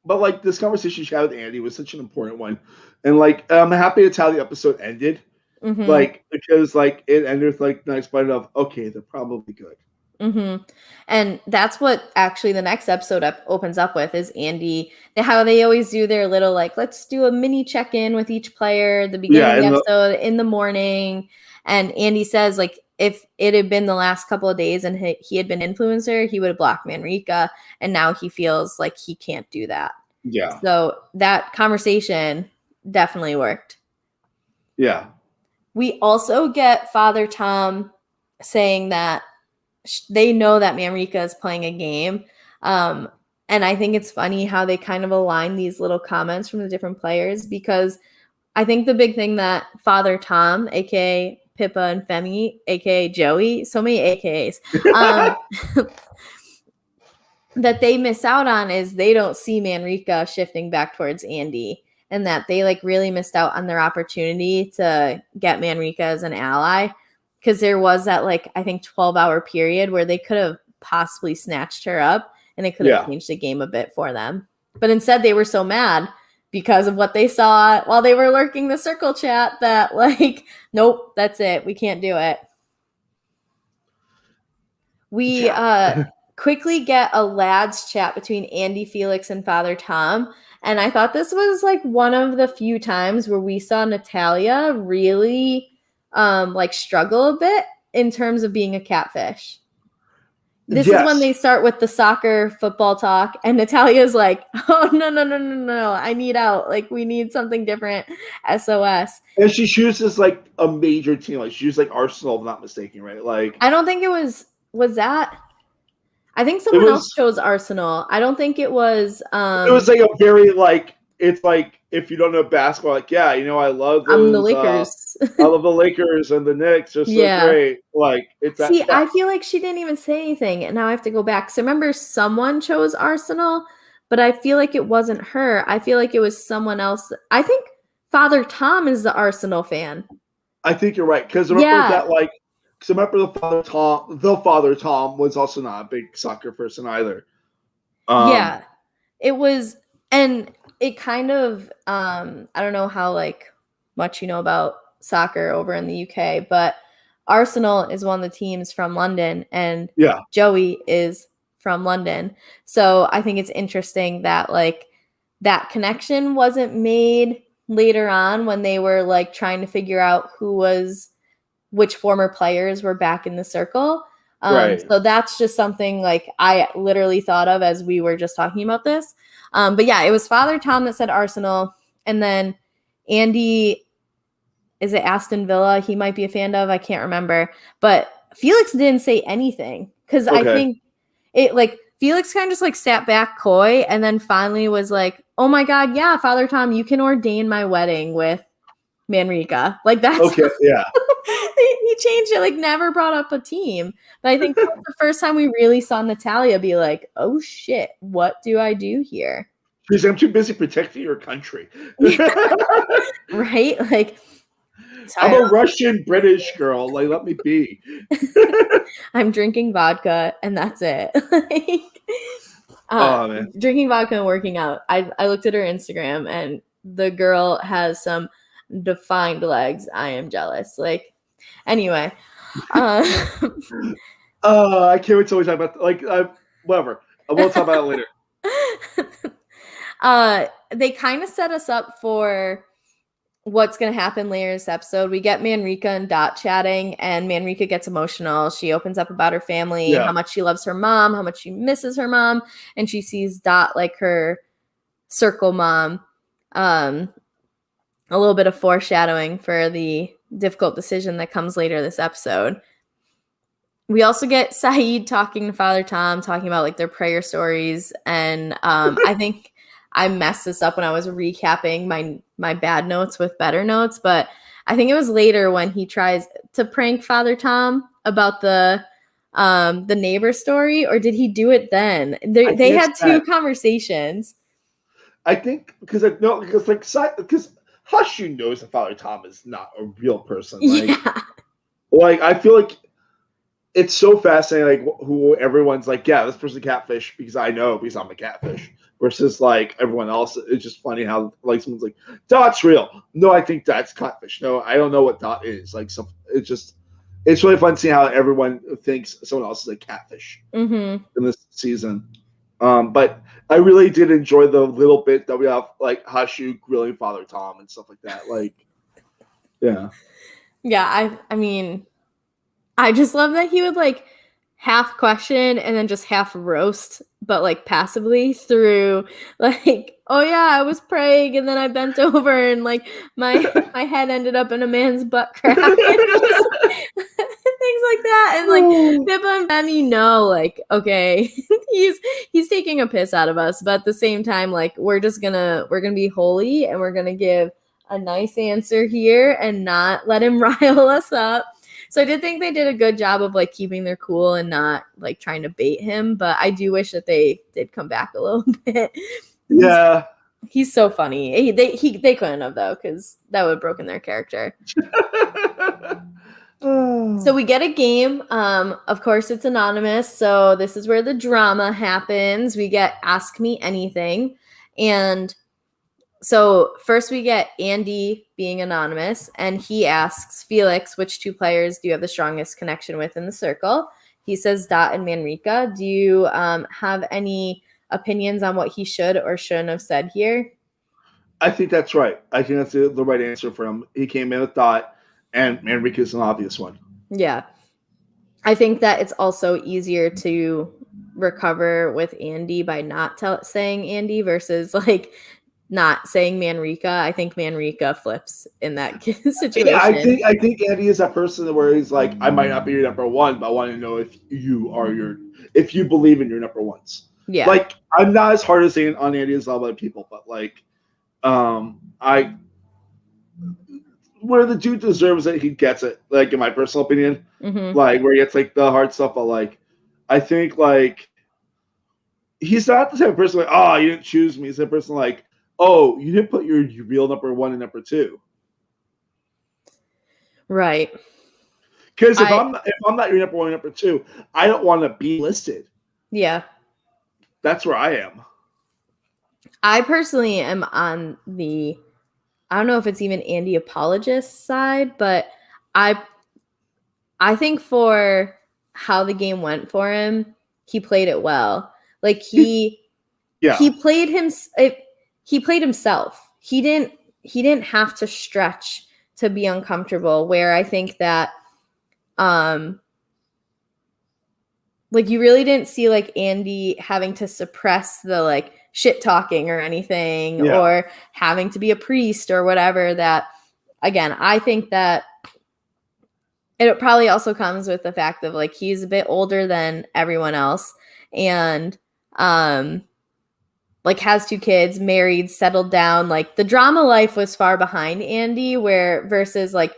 But like this conversation she had with Andy was such an important one, and like I'm happy it's how the episode ended. Mm-hmm. Like because like it ended with like nice bite of okay, they're probably good. Mm-hmm. And that's what actually the next episode opens up with is Andy. How they always do their little like let's do a mini check-in with each player at the beginning of the episode in the morning. And Andy says like if it had been the last couple of days and he had been influencer, he would have blocked Manrika, and now he feels like he can't do that. Yeah. So that conversation definitely worked. Yeah. We also get Father Tom saying that they know that Manrika is playing a game. And I think it's funny how they kind of align these little comments from the different players, because I think the big thing that Father Tom, aka Pippa and Femi, aka Joey, so many AKAs, that they miss out on is they don't see Manrika shifting back towards Andy, and that they like really missed out on their opportunity to get Manrika as an ally. Because there was that, like, I think 12-hour period where they could have possibly snatched her up and it could have changed the game a bit for them. But instead, they were so mad because of what they saw while they were lurking the circle chat that, like, nope, that's it. We can't do it. We quickly get a lads chat between Andy, Felix, and Father Tom. And I thought this was, like, one of the few times where we saw Natalia really like struggle a bit in terms of being a catfish. This is when they start with the soccer football talk, and Natalia's like, oh no, I need out, like we need something different, SOS. And she chooses like a major team, like she used like Arsenal, if I'm not mistaken, right? Like I don't think it was that, I think someone else chose Arsenal. I don't think it was it was like a very like, it's like if you don't know basketball, like yeah, you know I love those, I'm the Lakers. I love the Lakers and the Knicks are so great. Like it's see, I feel like she didn't even say anything, and now I have to go back. So remember, someone chose Arsenal, but I feel like it wasn't her. I feel like it was someone else. I think Father Tom is the Arsenal fan. I think you're right, because remember that like, because remember the Father Tom was also not a big soccer person either. Yeah, it was, and it kind of I don't know how like much you know about soccer over in the UK, but Arsenal is one of the teams from London, and Joey is from London. So I think it's interesting that like that connection wasn't made later on when they were like trying to figure out which former players were back in the circle. So that's just something like I literally thought of as we were just talking about this. But yeah, it was Father Tom that said Arsenal. And then Andy, is it Aston Villa? He might be a fan of. I can't remember. But Felix didn't say anything because I think it like Felix kind of just like sat back coy and then finally was like, oh my God, yeah, Father Tom, you can ordain my wedding with Manrika. Like that's Okay, yeah. he changed it, like never brought up a team. But I think that was the first time we really saw Natalia be like, oh shit, what do I do here? Because I'm too busy protecting your country. Right? Like I'm a Russian British girl. Like, let me be. I'm drinking vodka and that's it. Oh man. Drinking vodka and working out. I looked at her Instagram and the girl has some defined legs. I am jealous. Like, anyway. I can't wait till we talk about whatever. We'll talk about it later. They kind of set us up for what's going to happen later this episode. We get Manrika and Dot chatting, and Manrika gets emotional. She opens up about her family, how much she loves her mom, how much she misses her mom, and she sees Dot like her circle mom. A little bit of foreshadowing for the difficult decision that comes later this episode. We also get Sayid talking to Father Tom, talking about like their prayer stories, and I think I messed this up when I was recapping my bad notes with better notes, but I think it was later when he tries to prank Father Tom about the neighbor story, or did he do it then? They had two conversations. I think because Hushu knows that Father Tom is not a real person. Like I feel like it's so fascinating, like who everyone's like, yeah, this person's a catfish because I'm a catfish. Versus like everyone else, it's just funny how like someone's like, Dot's real. No, I think that's catfish. No, I don't know what Dot is. Like it's really fun seeing how everyone thinks someone else is a catfish in this season. But I really did enjoy the little bit that we have like Hushu grilling Father Tom and stuff like that. Like, yeah. Yeah, I mean, I just love that he would like half question and then just half roast, but like passively through like, oh yeah, I was praying and then I bent over and like my head ended up in a man's butt crack. Things like that. And like Pippa and Femi know like, okay, he's taking a piss out of us, but at the same time, like we're gonna be holy and we're gonna give a nice answer here and not let him rile us up. So I did think they did a good job of like keeping their cool and not like trying to bait him, but I do wish that they did come back a little bit. Yeah. He's so funny. They couldn't have though, because that would have broken their character. So we get a game. Of course it's anonymous, so this is where the drama happens. We get Ask Me Anything. And so first we get Andy being anonymous, and he asks Felix, which two players do you have the strongest connection with in the circle? He says Dot and Manrika. Do you have any opinions on what he should or shouldn't have said here? I think that's right. I think that's the right answer for him. He came in with Dot, and Manrika is an obvious one. Yeah. I think that it's also easier to recover with Andy by not saying Andy versus like not saying Manrika. I think Manrika flips in that situation. Yeah, I think Andy is that person where he's like, I might not be your number one, but I want to know if you believe in your number ones. Yeah. Like I'm not as hard as saying on Andy as other people, but like, where the dude deserves it, he gets it. Like in my personal opinion, like where he gets like the hard stuff, but like, I think like he's not the type of person like, oh, you didn't choose me. He's the person like, oh, you didn't put your real number one and number two. Right. Because if I'm not your number one and number two, I don't want to be listed. Yeah. That's where I am. I personally am on the, I don't know if it's even Andy apologist side, but I think for how the game went for him, he played it well. Like he played himself. He didn't have to stretch to be uncomfortable, where I think that like you really didn't see like Andy having to suppress the like shit talking or anything, Yeah. or having to be a priest or whatever. That, again, I think that it probably also comes with the fact of like he's a bit older than everyone else, and like has 2 kids, married, settled down. Like the drama life was far behind Andy, where versus like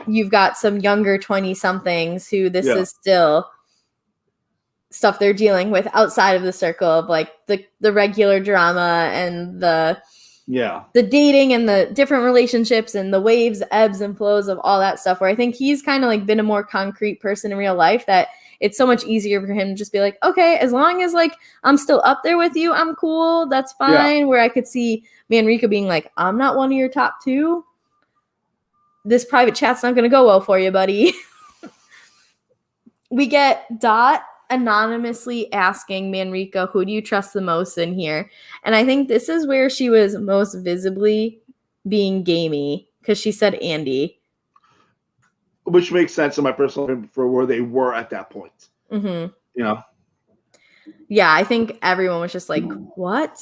you've got some younger 20 somethings who this is still stuff they're dealing with outside of the circle of like the regular drama and the dating and the different relationships and the waves, ebbs and flows of all that stuff, where I think he's kind of like been a more concrete person in real life, that it's so much easier for him to just be like, okay, as long as like I'm still up there with you, I'm cool, that's fine. Where I could see Manrika being like, I'm not one of your top 2. This private chat's not going to go well for you, buddy. We get Dot anonymously asking Manrika, who do you trust the most in here? And I think this is where she was most visibly being gamey, because she said Andy. Which makes sense in my personal opinion for where they were at that point. Mm-hmm. You know? Yeah, I think everyone was just like, what?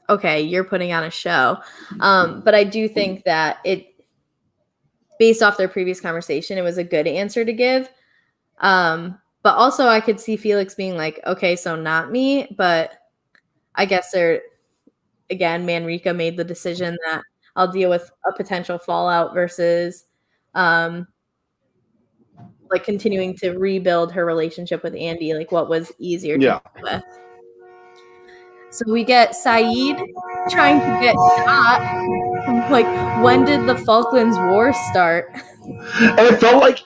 Okay, you're putting on a show. But I do think that it, based off their previous conversation, it was a good answer to give. But also I could see Felix being like, okay, so not me. But I guess again, Manrika made the decision that I'll deal with a potential fallout versus like continuing to rebuild her relationship with Andy, like what was easier to deal with. So we get Sayid trying to get Dot, like, when did the Falklands War start? And it felt like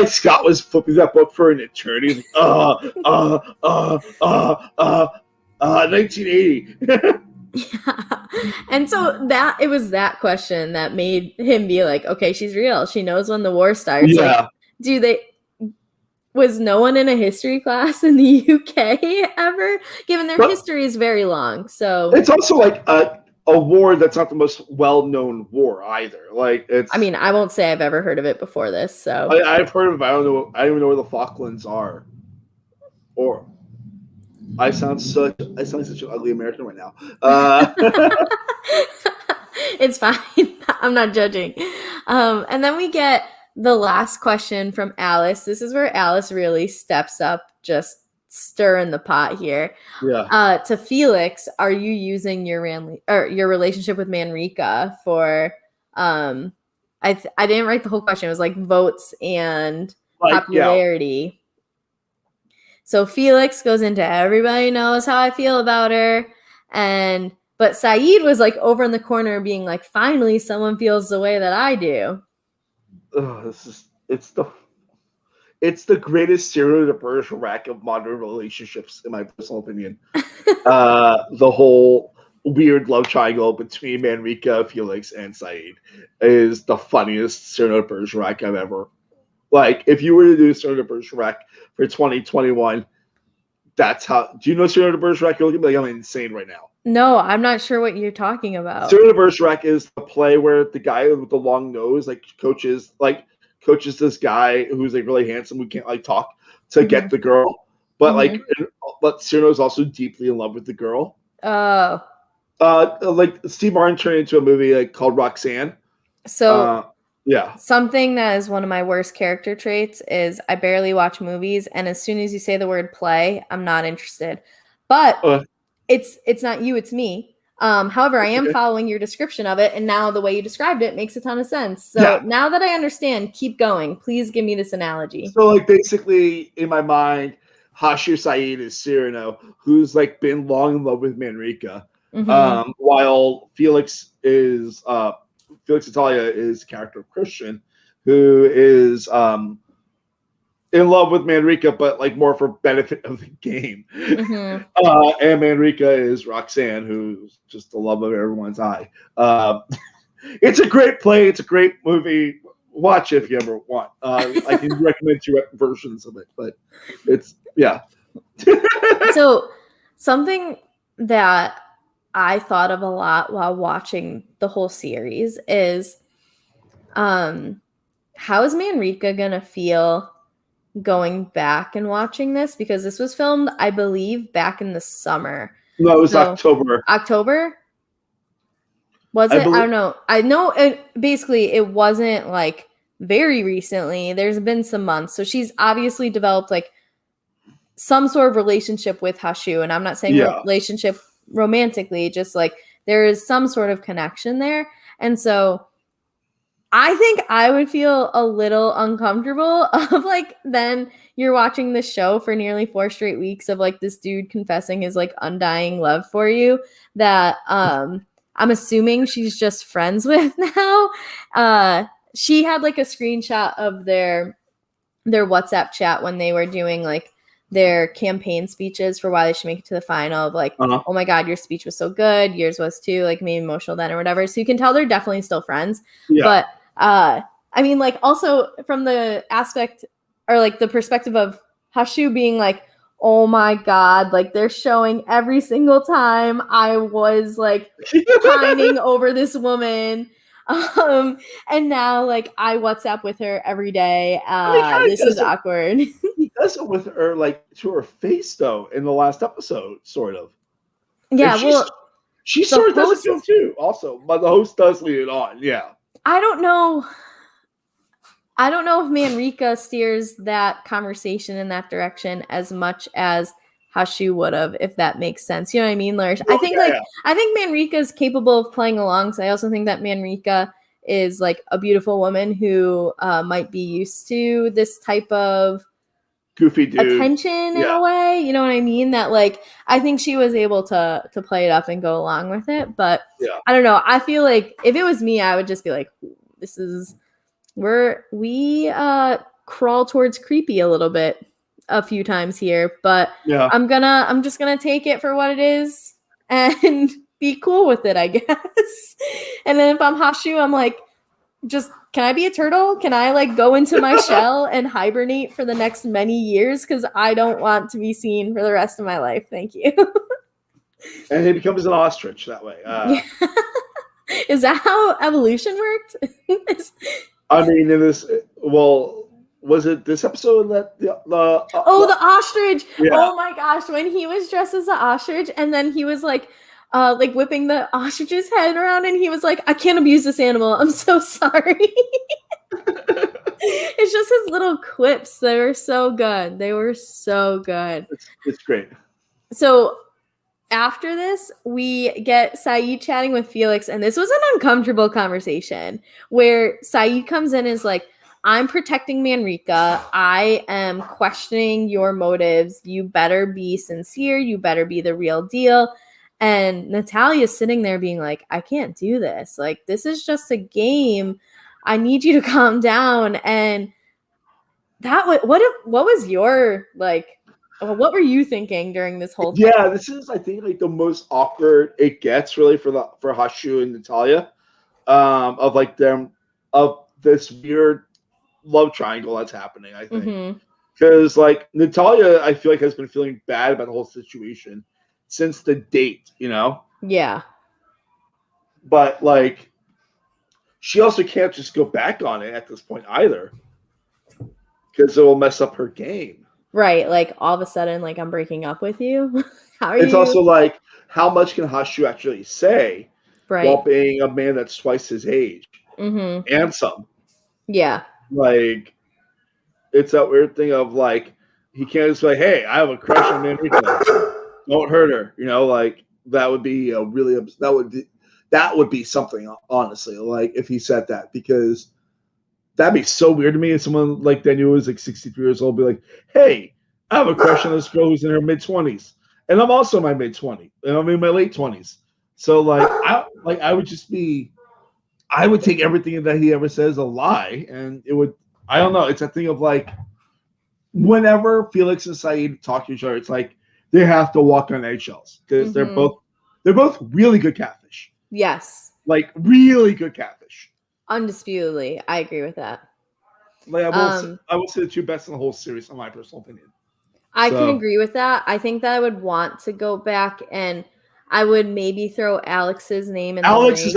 Scott was flipping that book for an eternity. 1980. Yeah. And so it was that question that made him be like, okay, she's real. She knows when the war starts. Yeah. Like, was no one in a history class in the UK ever? Given their history is very long. So it's also like a war that's not the most well-known war either. Like it's. I mean, I won't say I've ever heard of it before this. So I've heard of it, but I don't even know where the Falklands are. Or I sound like such an ugly American right now. It's fine. I'm not judging. And then we get the last question from Alice. This is where Alice really steps up, just stirring the pot here. Yeah. To Felix, are you using your relationship with Manrika for? I didn't write the whole question. It was like votes and popularity. Yeah. So Felix goes into everybody knows how I feel about her, but Sayid was like over in the corner being like, finally someone feels the way that I do. Oh, it's the greatest serial reversal rack of modern relationships, in my personal opinion. The whole weird love triangle between Manrika, Felix, and Sayid is the funniest serial Bergerac I've ever. Like, if you were to do Cyrano de Bergerac for 2021, that's how. Do you know Cyrano de Bergerac? You're looking like I'm insane right now. No, I'm not sure what you're talking about. Cyrano de Bergerac is the play where the guy with the long nose coaches this guy who's like really handsome who can't like talk to get the girl, but but Cyrano is also deeply in love with the girl. Oh. Like Steve Martin turned into a movie called Roxanne. So. Yeah. Something that is one of my worst character traits is I barely watch movies, and as soon as you say the word play, I'm not interested. But it's not you, it's me. However, I am following your description of it, and now the way you described it makes a ton of sense. So now that I understand, keep going. Please give me this analogy. So like basically in my mind, Hashir Sayid is Cyrano, who's like been long in love with Manrika, while Felix Italia is the character of Christian, who is in love with Manrika, but like more for benefit of the game. And Manrika is Roxanne, who's just the love of everyone's eye. It's a great play. It's a great movie. Watch it if you ever want. I can recommend 2 versions of it, but it's So something that I thought of a lot while watching the whole series is how is Manrika gonna feel going back and watching this? Because this was filmed, I believe, back in the summer. No, it was So, October. October? Was I it? I believe. don't know. I know basically it wasn't like very recently. There's been some months. So she's obviously developed like some sort of relationship with Hashu. And I'm not saying Yeah. relationship romantically, just like there is some sort of connection there. And so I think I would feel a little uncomfortable of like then you're watching this show for nearly 4 straight weeks of like this dude confessing his like undying love for you that I'm assuming she's just friends with now. She had like a screenshot of their WhatsApp chat when they were doing like their campaign speeches for why they should make it to the final of like, Uh-huh. oh my God, your speech was so good. Yours was too, like made me emotional then or whatever. So you can tell they're definitely still friends. Yeah. But I mean, like also from the aspect or like the perspective of Hashu being like, oh my God, like they're showing every single time I was like pining over this woman. And now like I WhatsApp with her every day. This is awkward. He does it with her, like to her face, though, in the last episode, sort of. Yeah, And well, she sort of does it too, also, but the host does lead it on. Yeah, I don't know. I don't know if Manrika steers that conversation in that direction as much as Hashu would have, if that makes sense. You know what I mean, Lars? I think I think Manrika is capable of playing along. So I also think that Manrika is like a beautiful woman who might be used to this type of goofy dude attention in a way. You know what I mean? That like I think she was able to play it up and go along with it. But I don't know. I feel like if it was me, I would just be like, this is we crawl towards creepy a little bit a few times here, but I'm just gonna take it for what it is and be cool with it, I guess. And then if I'm Hashu, I'm like, just can I be a turtle? Can I like go into my shell and hibernate for the next many years? Because I don't want to be seen for the rest of my life. Thank you. And he becomes an ostrich that way. Is that how evolution worked? I mean, in this, well, was it this episode that the ostrich? Yeah. Oh my gosh, when he was dressed as the ostrich, and then he was like whipping the ostrich's head around, and he was like, "I can't abuse this animal. I'm so sorry." It's just his little quips. They were so good. They were so good. It's great. So after this, we get Sayid chatting with Felix, and this was an uncomfortable conversation where Sayid comes in and is like, I'm protecting Manrika. I am questioning your motives. You better be sincere. You better be the real deal. And Natalia's sitting there being like, I can't do this. Like, this is just a game. I need you to calm down. And that what was your like, what were you thinking during this whole thing? Yeah, this is, I think, like the most awkward it gets really for Hashu and Natalia, of like them of this weird love triangle that's happening. I think because like Natalia, I feel like has been feeling bad about the whole situation since the date, you know. Yeah. But like, she also can't just go back on it at this point either, because it will mess up her game. Right, like all of a sudden, like I'm breaking up with you. How are it's also like, how much can Hashu actually say while being a man that's twice his age and some? Yeah, like it's that weird thing of like he can't just be like, hey, I have a crush on Manrika. Don't hurt her, you know. Like that would be a really that would be something, honestly. Like if he said that, because that'd be so weird to me. If someone like Daniel was like 63 years old, be like, "Hey, I have a crush on this girl who's in her mid-20s, and I'm also in my mid-20s, and I'm in my late 20s." So I would take everything that he ever says a lie, and it would. I don't know. It's a thing of like, whenever Felix and Sayid talk to each other, it's like they have to walk on eggshells because they're both really good catfish. Yes, like really good catfish. Undisputedly, I agree with that. Like I would say the two best in the whole series, in my personal opinion. I can agree with that. I think that I would want to go back, and I would maybe throw Alex's name in. Alex is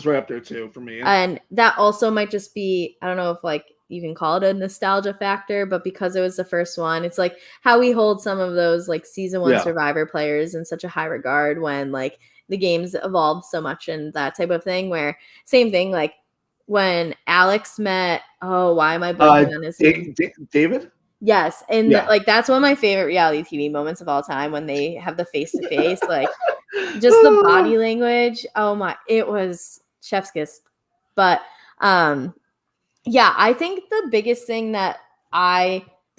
right up there too for me. And that also might just be, I don't know if like you can call it a nostalgia factor, but because it was the first one, it's like how we hold some of those like season 1 Survivor players in such a high regard when like the games evolved so much and that type of thing, where same thing, like when Alex met, why am I blanking on his name? David? Yes. And like that's one of my favorite reality TV moments of all time, when they have the face-to-face, like just the body language. Oh my, it was chef's kiss. But I think the biggest thing that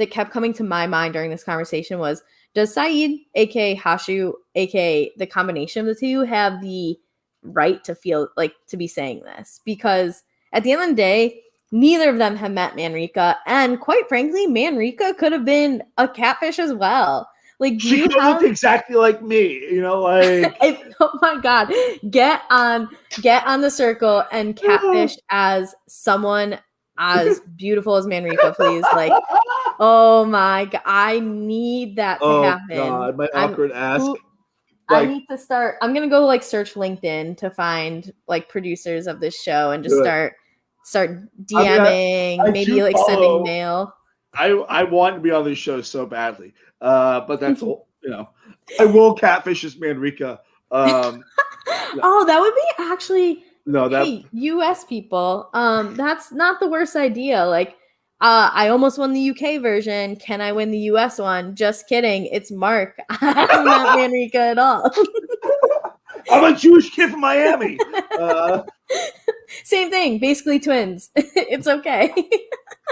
kept coming to my mind during this conversation was, does Saeed, aka Hashu, aka the combination of the two, have the right to feel like to be saying this? Because at the end of the day, neither of them have met Manrika, and quite frankly, Manrika could have been a catfish as well. Like, she could have looked exactly like me, like oh my god, get on the circle and catfish as someone as beautiful as Manrika, please. Like, oh my god, I need that to happen. Oh god, my awkward ask. I need to start. I'm gonna go like search LinkedIn to find like producers of this show and just start DMing, maybe like sending mail. I want to be on this show so badly, but that's all. I will catfish this Manrika. That would be actually. No, U.S. people. That's not the worst idea. Like, I almost won the UK version. Can I win the US one? Just kidding. It's Mark. I'm not Manrika at all. I'm a Jewish kid from Miami. Same thing. Basically twins. It's okay.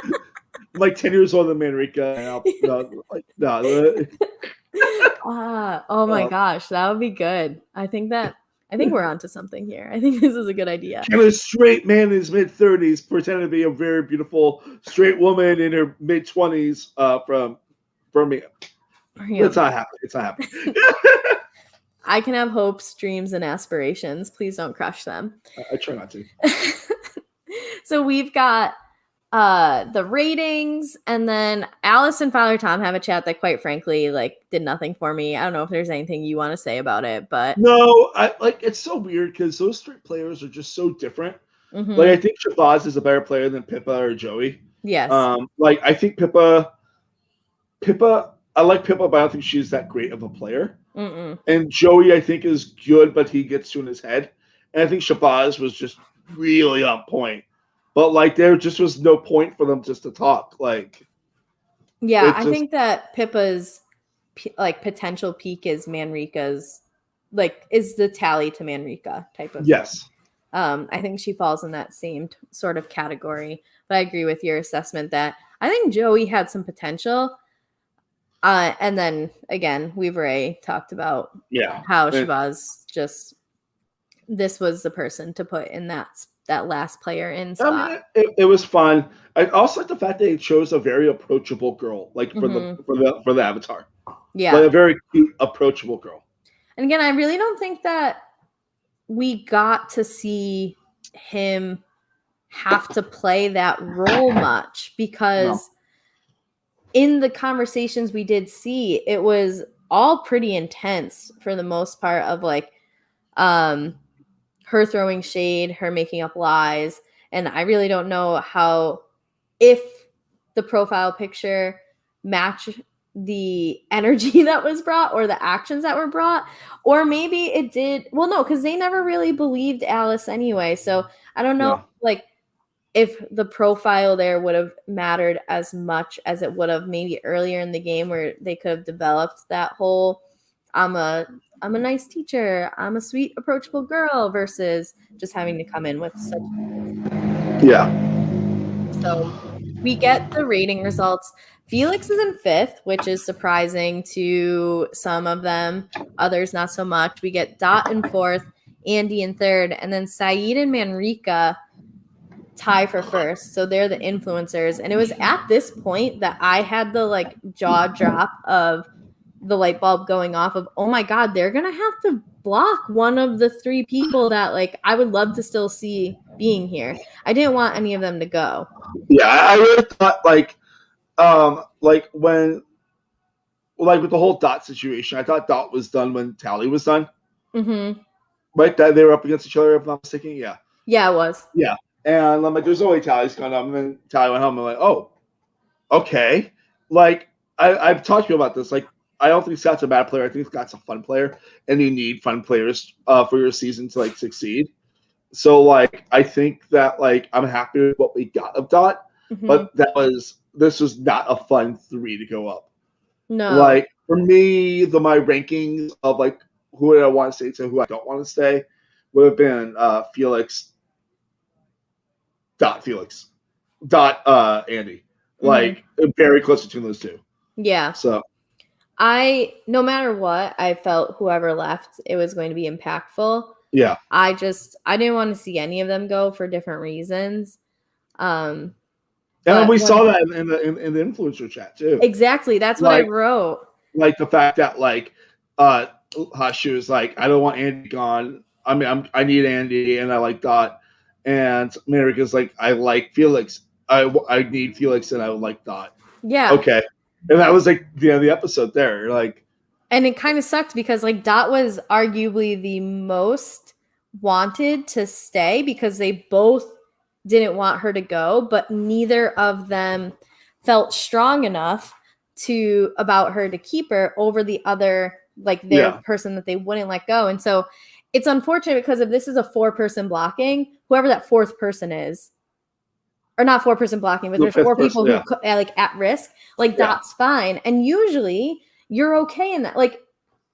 I'm like 10 years older than Manrika. Oh my gosh. That would be good. I think we're onto something here. I think this is a good idea. Can a straight man in his mid-30s pretend to be a very beautiful straight woman in her mid-20s from Birmingham? It's not happening. It's not happening. I can have hopes, dreams, and aspirations. Please don't crush them. I try not to. So we've got the ratings, and then Alice and Father Tom have a chat that quite frankly like did nothing for me. I don't know if there's anything you want to say about it, but no, it's so weird because those three players are just so different. Mm-hmm. Like, I think Shabazz is a better player than Pippa or Joey. Yes. I think Pippa, I like Pippa, but I don't think she's that great of a player. Mm-mm. And Joey, I think, is good, but he gets in his head. And I think Shabazz was just really on point. But, like, there just was no point for them just to talk. Like, yeah, I think that Pippa's, like, potential peak is Manrika's, like, is the tally to Manrika type of yes. thing. I think she falls in that same sort of category. But I agree with your assessment that I think Joey had some potential. And then, again, we've already talked about how Shabazz just, this was the person to put in that last player in spot. I mean, it was fun. I also like the fact that they chose a very approachable girl, like for the avatar. Yeah, like a very cute, approachable girl. And again, I really don't think that we got to see him have to play that role much, because in the conversations we did see, it was all pretty intense for the most part, of like her throwing shade, her making up lies. And I really don't know if the profile picture matched the energy that was brought or the actions that were brought, or maybe it did. Well, no, because they never really believed Alice anyway. So I don't know, like, if the profile there would have mattered as much as it would have maybe earlier in the game, where they could have developed that whole I'm a nice teacher, I'm a sweet, approachable girl, versus just having to come in with such. Yeah. So we get the rating results. Felix is in 5th, which is surprising to some of them. Others, not so much. We get Dot in 4th, Andy in 3rd, and then Saeed and Manrika tie for 1st. So they're the influencers. And it was at this point that I had the like jaw drop of the light bulb going off of, oh my God, they're going to have to block one of the 3 people that like I would love to still see being here. I didn't want any of them to go. Yeah, I really thought like when, like with the whole Dot situation, I thought Dot was done when Tally was done. Mm-hmm. Right? That they were up against each other, if I'm not mistaken. Yeah. Yeah, it was. Yeah. And I'm like, there's no way Tally's going home. And then Tally went home. I'm like, oh, okay. Like, I've talked to you about this. Like, I don't think Scott's a bad player. I think Scott's a fun player, and you need fun players for your season to like succeed. So like, I think that like I'm happy with what we got of Dot, but this was not a fun 3 to go up. No. Like for me, my rankings of like who I want to stay to who I don't want to stay would have been Felix, Felix, Andy. Like very close between those two. Yeah. So no matter what, I felt whoever left, it was going to be impactful. Yeah. I didn't want to see any of them go for different reasons. And we saw that in the influencer chat too. Exactly. That's what I wrote. Like the fact that like Hush was like, I don't want Andy gone. I mean, I need Andy and I like Dot. And America's like, I like Felix. I need Felix and I would like Dot. Yeah. Okay. And that was like the end of the episode there. Like, and it kind of sucked because like Dot was arguably the most wanted to stay because they both didn't want her to go, but neither of them felt strong enough about her to keep her over the other, like their person that they wouldn't let go. And so it's unfortunate because if this is a 4-person blocking, whoever that 4th person is, or not 4-person blocking, but there's 4 people who like at risk, like Dot's fine. And usually you're okay in that. Like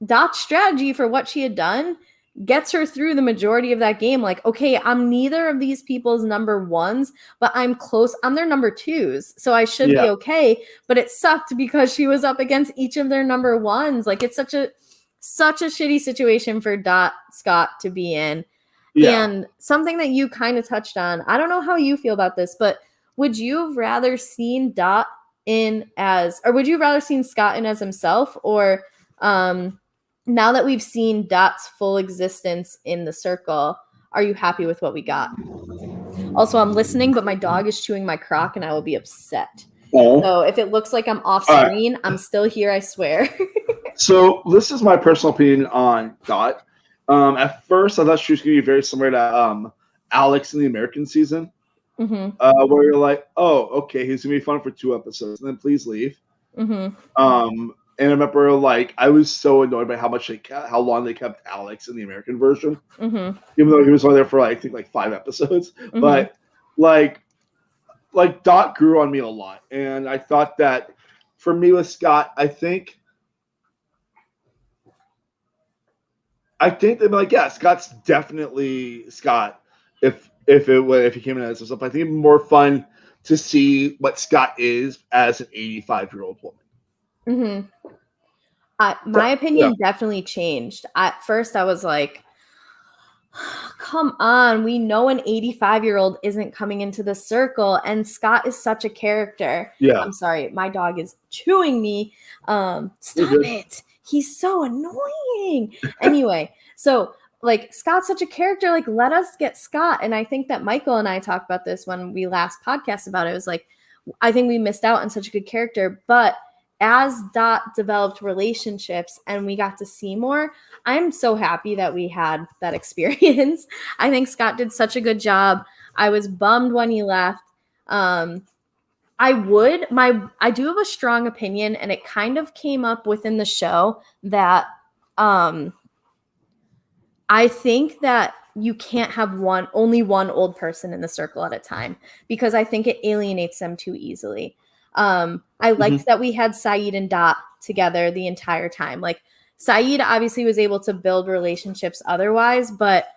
Dot's strategy for what she had done gets her through the majority of that game. Like, okay, I'm neither of these people's number 1s, but I'm close. I'm their number 2s. So I should be okay. But it sucked because she was up against each of their number 1s. Like it's such a shitty situation for Scott to be in. Yeah. And something that you kind of touched on, I don't know how you feel about this, but would you have rather seen Scott in as himself, or now that we've seen Dot's full existence in the circle, are you happy with what we got? Also, I'm listening, but my dog is chewing my crock and I will be upset. Oh. So if it looks like I'm off screen, I'm still here, I swear. So this is my personal opinion on Dot. At first, I thought she was going to be very similar to Alex in the American season, where you're like, oh, okay, he's going to be fun for 2 episodes, and then please leave. And I remember, like, I was so annoyed by how long they kept Alex in the American version, even though he was only there for, I think, like 5 episodes. But, like Dot grew on me a lot, and I thought that for me with Scott, I think they'd be like, yeah, Scott's definitely Scott. If he came in as himself, I think it'd be more fun to see what Scott is as an 85-year-old woman. My opinion definitely changed. At first, I was like, come on, we know an 85-year-old isn't coming into the circle, and Scott is such a character. Yeah. I'm sorry, my dog is chewing me. Stop it. He's so annoying. Anyway, so like Scott's such a character, like let us get Scott. And I think that Michael and I talked about this when we last podcast about it. It was like, I think we missed out on such a good character, but as Dot developed relationships and we got to see more, I'm so happy that we had that experience. I think Scott did such a good job. I was bummed when he left. I do have a strong opinion, and it kind of came up within the show that I think that you can't have only one old person in the circle at a time, because I think it alienates them too easily. I liked that we had Saeed and Dot together the entire time. Like Saeed obviously was able to build relationships otherwise, but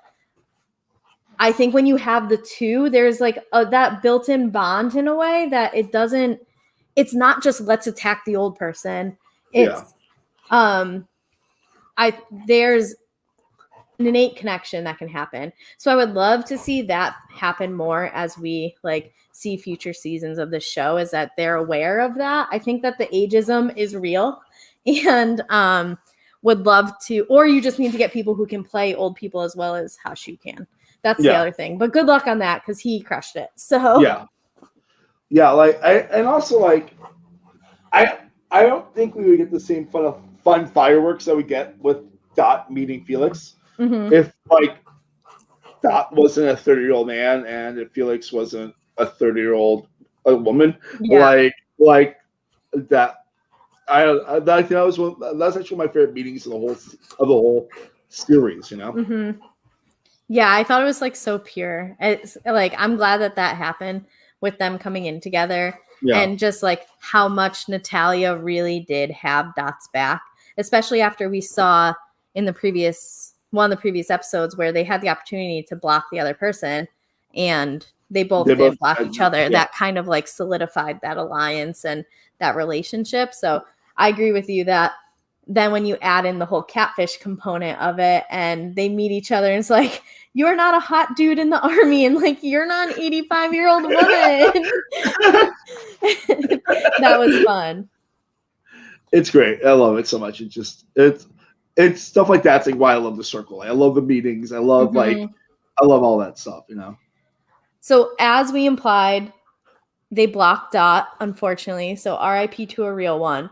I think when you have the two, there's like that built-in bond in a way that it's not just let's attack the old person. It's there's an innate connection that can happen. So I would love to see that happen more as we like see future seasons of the show, is that they're aware of that. I think that the ageism is real, and would love to, or you just need to get people who can play old people as well as Hashu can. That's the other thing. But good luck on that, because he crushed it. So like I don't think we would get the same fun fireworks that we get with Dot meeting Felix. If like Dot wasn't a 30-year-old man, and if Felix wasn't a 30-year-old woman, Yeah. like that. That's actually my favorite meetings of the whole series. You know. Mm-hmm. Yeah, I thought it was like so pure. It's like I'm glad that happened with them coming in together, Yeah. and just like how much Natalia really did have Dot's back, especially after we saw in the previous episodes where they had the opportunity to block the other person and they both did block each other. Yeah. That kind of like solidified that alliance and that relationship. So I agree with you that then when you add in the whole catfish component of it and they meet each other and it's like, you're not a hot dude in the army and like you're not an 85-year-old woman. That was fun. It's great. I love it so much. It's stuff like that's like why I love the circle. I love the meetings. I love I love all that stuff, you know. So as we implied, they blocked Dot, unfortunately. So RIP to a real one.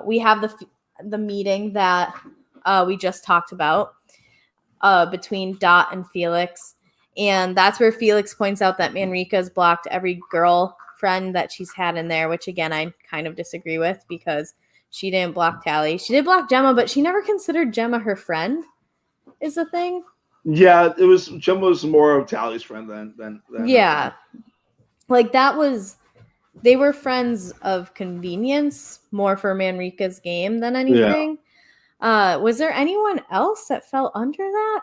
We have the meeting that we just talked about between Dot and Felix. And that's where Felix points out that Manrika's blocked every girlfriend that she's had in there, which again, I kind of disagree with because she didn't block Tally. She did block Gemma, but she never considered Gemma her friend, is the thing. Yeah, Gemma was more of Tally's friend than yeah. Like that was, they were friends of convenience more for Manrika's game than anything. Yeah. Was there anyone else that fell under that?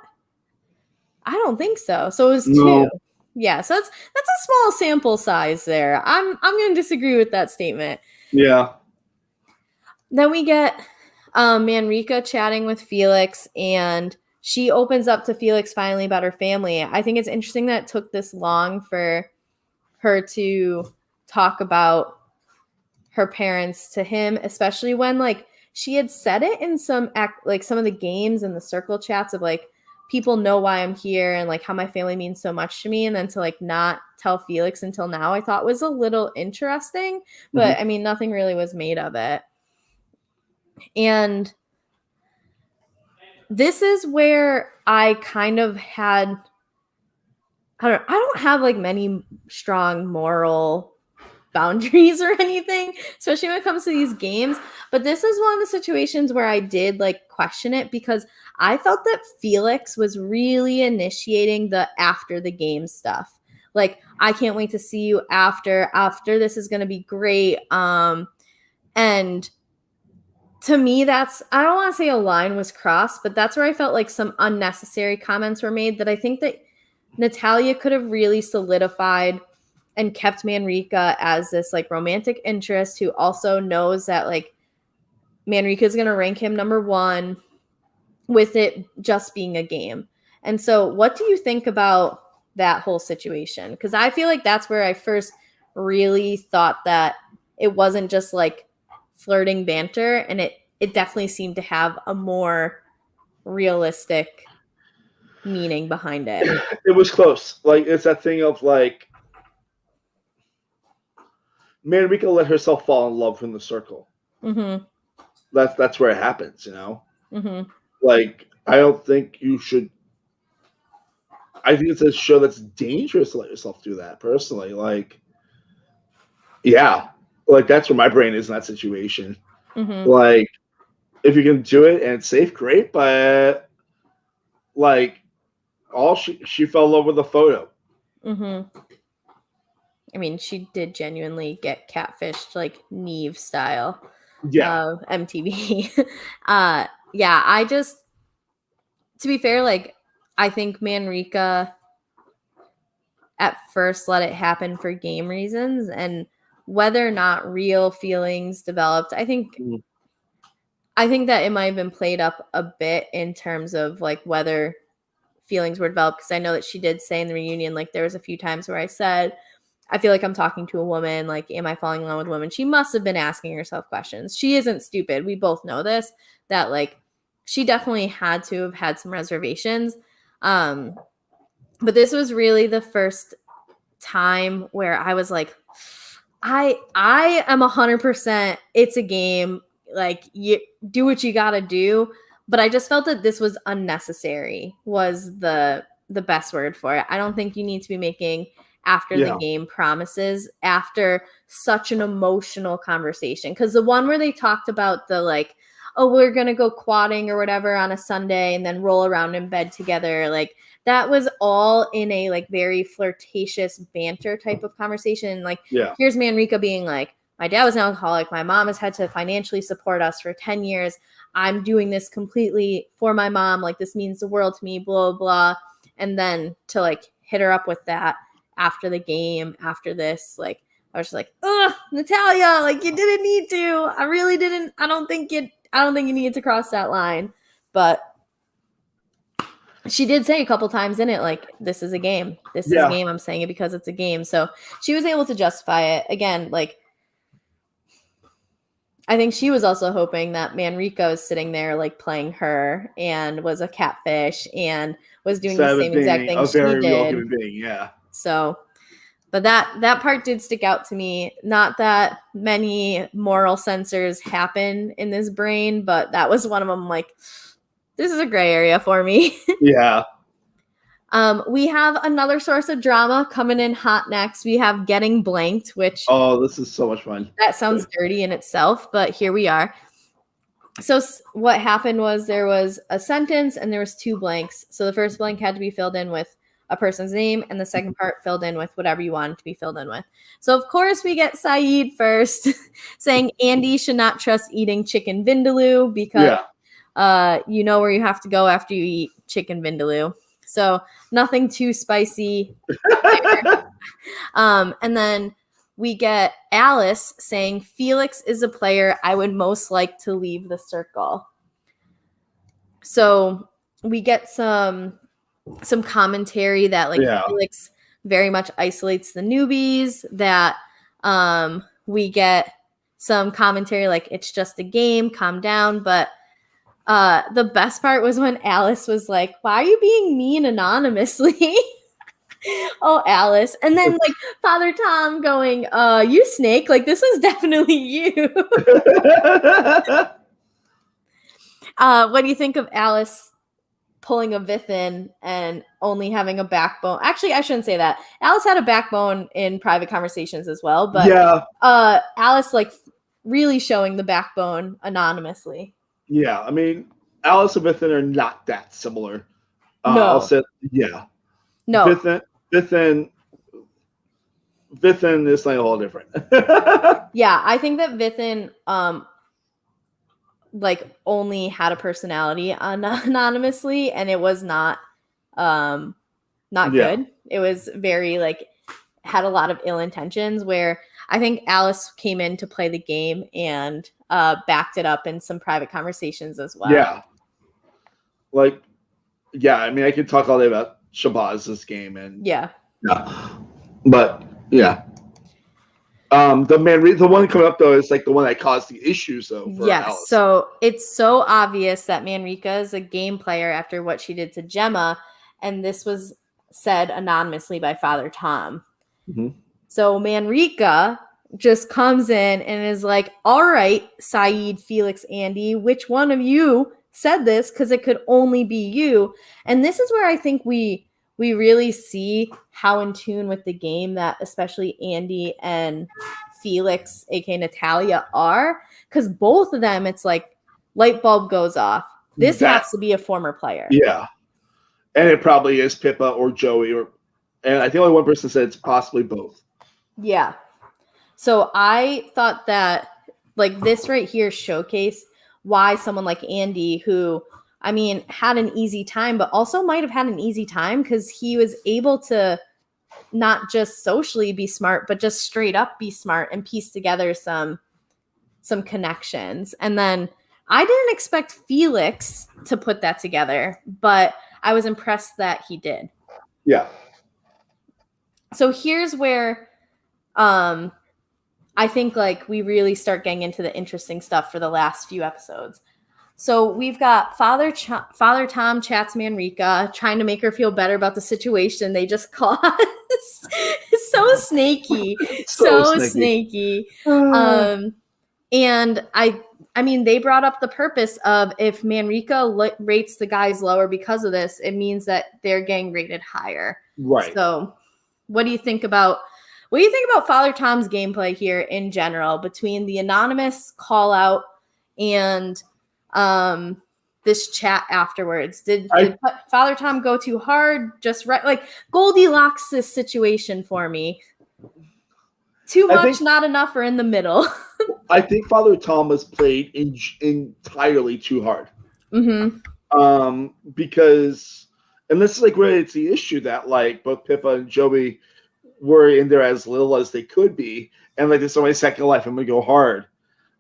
I don't think so. So it was two. Yeah, so that's a small sample size there. I'm going to disagree with that statement. Yeah. Then we get Manrika chatting with Felix, and she opens up to Felix finally about her family. I think it's interesting that it took this long for her to talk about her parents to him, especially when like she had said it in some of the games and the circle chats of like, people know why I'm here and like how my family means so much to me. And then to like not tell Felix until now, I thought was a little interesting, but I mean, nothing really was made of it. And this is where I kind of had, I don't have like many strong moral boundaries or anything, especially when it comes to these games. But this is one of the situations where I did like question it because I felt that Felix was really initiating the after the game stuff. Like, I can't wait to see you after this is going to be great. And to me, that's, I don't want to say a line was crossed, but that's where I felt like some unnecessary comments were made that I think that Natalia could have really solidified and kept Manrika as this like romantic interest who also knows that like Manrika is going to rank him number one with it just being a game. And so what do you think about that whole situation? Because I feel like that's where I first really thought that it wasn't just like flirting banter, and it definitely seemed to have a more realistic meaning behind it. It was close. Like, it's that thing of like Manrika let herself fall in love from the circle. That's where it happens, you know. Like, I don't think you should. I think it's a show that's dangerous to let yourself do that. Personally, like, yeah, like that's where my brain is in that situation. Like, if you can do it and it's safe, great. But like, all she fell in love with the photo. I mean, she did genuinely get catfished, like Neve style. Yeah. MTV. Yeah, I just, to be fair, like, I think Manrika at first let it happen for game reasons, and whether or not real feelings developed, I think that it might have been played up a bit in terms of like whether feelings were developed, because I know that she did say in the reunion, like there was a few times where I said, I feel like I'm talking to a woman, like, am I falling in love with a woman? She must have been asking herself questions. She isn't stupid. We both know this, that like she definitely had to have had some reservations. But this was really the first time where I was like, I am 100%, it's a game. Like, you do what you got to do. But I just felt that this was unnecessary, was the the best word for it. I don't think you need to be making after the game promises after such an emotional conversation. Because the one where they talked about the like, oh, we're going to go quadding or whatever on a Sunday and then roll around in bed together. Like that was all in a like very flirtatious banter type of conversation. Like, here's Manrika being like, my dad was an alcoholic. My mom has had to financially support us for 10 years. I'm doing this completely for my mom. Like this means the world to me, blah, blah. And then to like hit her up with that after the game, after this, like, I was just like, ugh, Natalya, like you didn't need to. I really didn't. I don't think you needed to cross that line. But she did say a couple times in it, like, this is a game. This is a game. I'm saying it because it's a game. So she was able to justify it. Again, like, I think she was also hoping that Manrika was sitting there, like, playing her and was a catfish and was doing the same exact thing she did. Human being, yeah. So, but that part did stick out to me. Not that many moral censors happen in this brain, but that was one of them. Like, this is a gray area for me. Yeah. We have another source of drama coming in hot next. We have Getting Blanked, which... Oh, this is so much fun. That sounds dirty in itself, but here we are. So what happened was there was a sentence and there was 2 blanks. So the first blank had to be filled in with a person's name and the second part filled in with whatever you wanted to be filled in with. So of course we get Saeed first saying Andy should not trust eating chicken vindaloo because you know where you have to go after you eat chicken vindaloo. So nothing too spicy. And then we get Alice saying Felix is a player I would most like to leave the circle. So we get some commentary that like Felix very much isolates the newbies, that we get some commentary like it's just a game, calm down. But the best part was when Alice was like, why are you being mean anonymously? Oh, Alice. And then like Father Tom going, you snake, like this was definitely you. What do you think of Alice pulling a Vithin and only having a backbone? Actually, I shouldn't say that. Alice had a backbone in private conversations as well, but Alice like really showing the backbone anonymously. Yeah, I mean, Alice and Vithin are not that similar. No. I'll say, no. Vithin is like a whole different. Yeah, I think that Vithin like only had a personality anonymously, and it was not good. It was very like had a lot of ill intentions, where I think Alice came in to play the game and backed it up in some private conversations as well. Yeah. Like, I mean, I could talk all day about Shabazz game and but the one coming up though is like the one that caused the issues though. Alice. So it's so obvious that Manrika is a game player after what she did to Gemma, and this was said anonymously by Father Tom. Mm-hmm. So Manrika just comes in and is like, all right, Saeed, Felix, Andy, which one of you said this? Because it could only be you. And this is where I think we really see how in tune with the game that especially Andy and Felix, aka Natalya, are. Because both of them, it's like light bulb goes off. This has to be a former player. Yeah. And it probably is Pippa or Joey, and I think only one person said it's possibly both. Yeah. So I thought that like this right here showcased why someone like Andy, who, I mean, had an easy time, but also might have had an easy time because he was able to not just socially be smart, but just straight up be smart and piece together some connections. And then I didn't expect Felix to put that together, but I was impressed that he did. Yeah. So here's where I think like we really start getting into the interesting stuff for the last few episodes. So we've got Father Tom chats Manrika, trying to make her feel better about the situation they just caused. So snaky. So snaky. And I I mean, they brought up the purpose of if Manrika rates the guys lower because of this, it means that they're getting rated higher. Right. So what do you think about Father Tom's gameplay here in general between the anonymous call out and this chat afterwards? Did Father Tom go too hard? Just right, like Goldilocks this situation for me. Too much, not enough, or in the middle. I think Father Tom was played entirely too hard. Because, and this is like where it's the issue that like both Pippa and Joey were in there as little as they could be, and like this is my second life, I'm gonna go hard,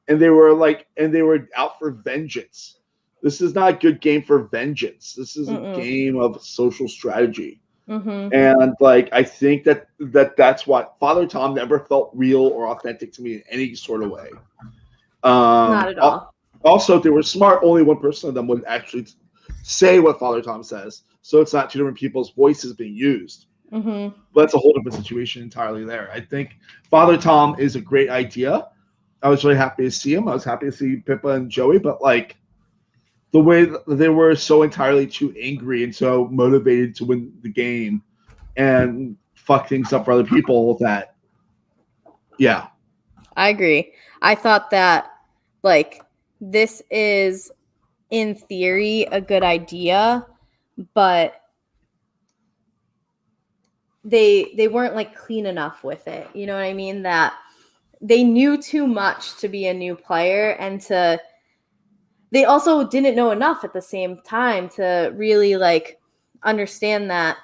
and they were out for vengeance. This is not a good game for vengeance. This is a game of social strategy. And like I think that's what Father Tom never felt real or authentic to me in any sort of way. Not at all. Also, they were smart. Only one person of them would actually say what Father Tom says, so it's not two different people's voices being used. But that's a whole different situation entirely there. I think Father Tom is a great idea. I was really happy to see him. I was happy to see Pippa and Joey, but like the way that they were so entirely too angry and so motivated to win the game and fuck things up for other people that, yeah. I agree. I thought that, like, this is, in theory, a good idea, but they weren't, like, clean enough with it. You know what I mean? That they knew too much to be a new player, and they also didn't know enough at the same time to really like understand that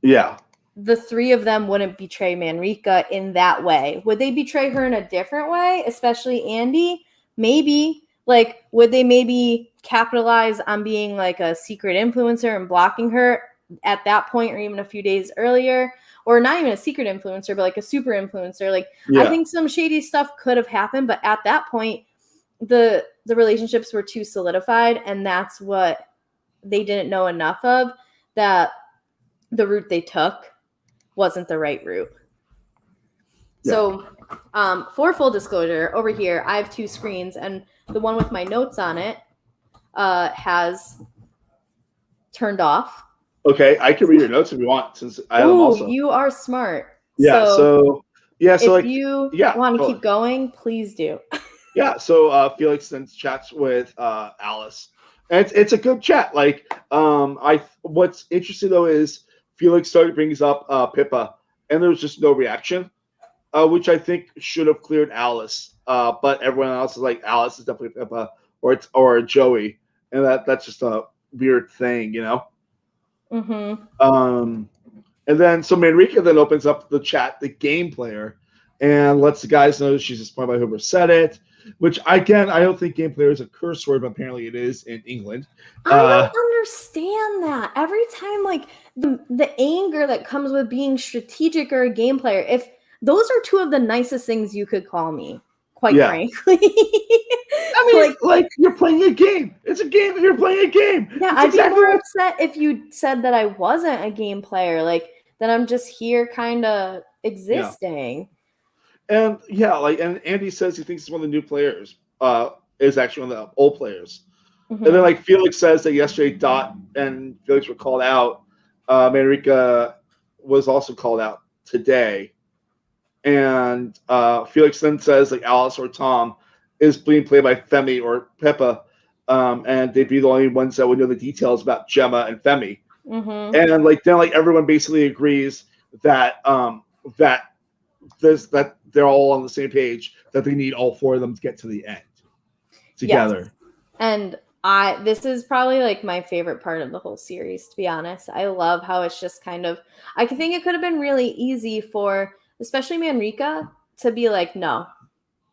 the three of them wouldn't betray Manrika in that way. Would they betray her in a different way, especially Andy? Maybe. Like, would they maybe capitalize on being like a secret influencer and blocking her at that point, or even a few days earlier? Or not even a secret influencer, but like a super influencer. Like, I think some shady stuff could have happened, but at that point, the relationships were too solidified, and that's what they didn't know enough of, that the route they took wasn't the right route. So for full disclosure, over here I have two screens, and the one with my notes on it has turned off. Okay, I can read your notes if you want, since I have them also. You are smart. So if like, you want to keep going, please do. So Felix then chats with Alice, and it's a good chat. Like, what's interesting though is Felix brings up Pippa, and there was just no reaction, which I think should have cleared Alice. But everyone else is like, Alice is definitely Pippa or Joey, and that's just a weird thing, you know. And then so Manrika then opens up the chat, the game player, and lets the guys know she's inspired by whoever said it. Which, again, I don't think game player is a curse word, but apparently it is in England. I don't understand that. Every time, like, the anger that comes with being strategic or a game player, if those are two of the nicest things you could call me, quite frankly. I mean, like, you're playing a game. It's a game, and you're playing a game. Yeah, I'd be more upset if you said that I wasn't a game player, like, that I'm just here kind of existing. And and Andy says he thinks he's one of the new players, is actually one of the old players. And then like Felix says that yesterday Dot and Felix were called out. Manrika was also called out today. And Felix then says like Alice or Tom is being played by Femi or Pippa, and they'd be the only ones that would know the details about Gemma and Femi. And like then like everyone basically agrees that that they're all on the same page, that they need all four of them to get to the end together. Yes. And this is probably like my favorite part of the whole series, to be honest. I love how it's just kind of, I think it could have been really easy for especially Manrika to be like, no,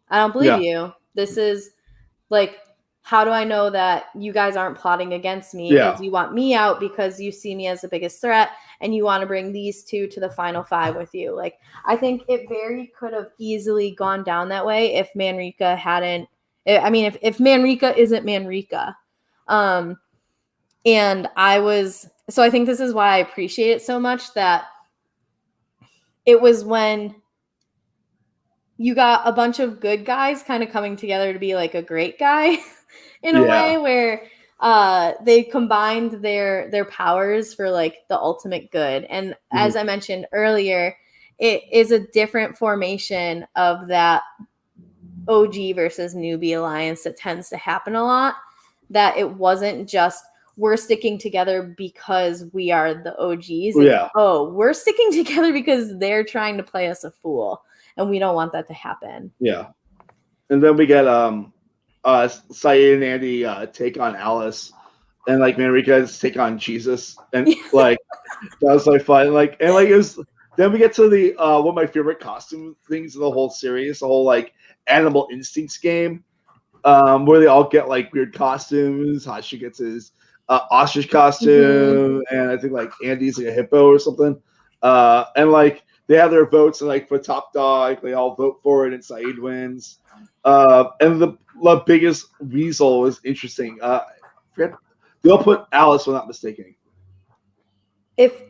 I don't believe you. This is like, how do I know that you guys aren't plotting against me? Because you want me out because you see me as the biggest threat, and you want to bring these two to the final five with you. Like, I think it very could have easily gone down that way if Manrika hadn't. I mean, if Manrika isn't Manrika. And I think this is why I appreciate it so much, that it was when you got a bunch of good guys kind of coming together to be like a great guy in a way where they combined their powers for like the ultimate good. And as I mentioned earlier, it is a different formation of that OG versus newbie alliance that tends to happen a lot, that it wasn't just we're sticking together because we are the OGs. We're sticking together because they're trying to play us a fool, and we don't want that to happen. Yeah. And then we get Sayid and Andy take on Alice, and like Manrika's take on Jesus, and like that was like fun. Like it was. Then we get to the one of my favorite costume things in the whole series, the whole like Animal Instincts game, where they all get like weird costumes. Hashi gets his ostrich costume, and I think like Andy's like a hippo or something. And like they have their votes, and like for top dog, they all vote for it, and Sayid wins. And the biggest weasel was interesting. They all put Alice, if I'm not mistaken.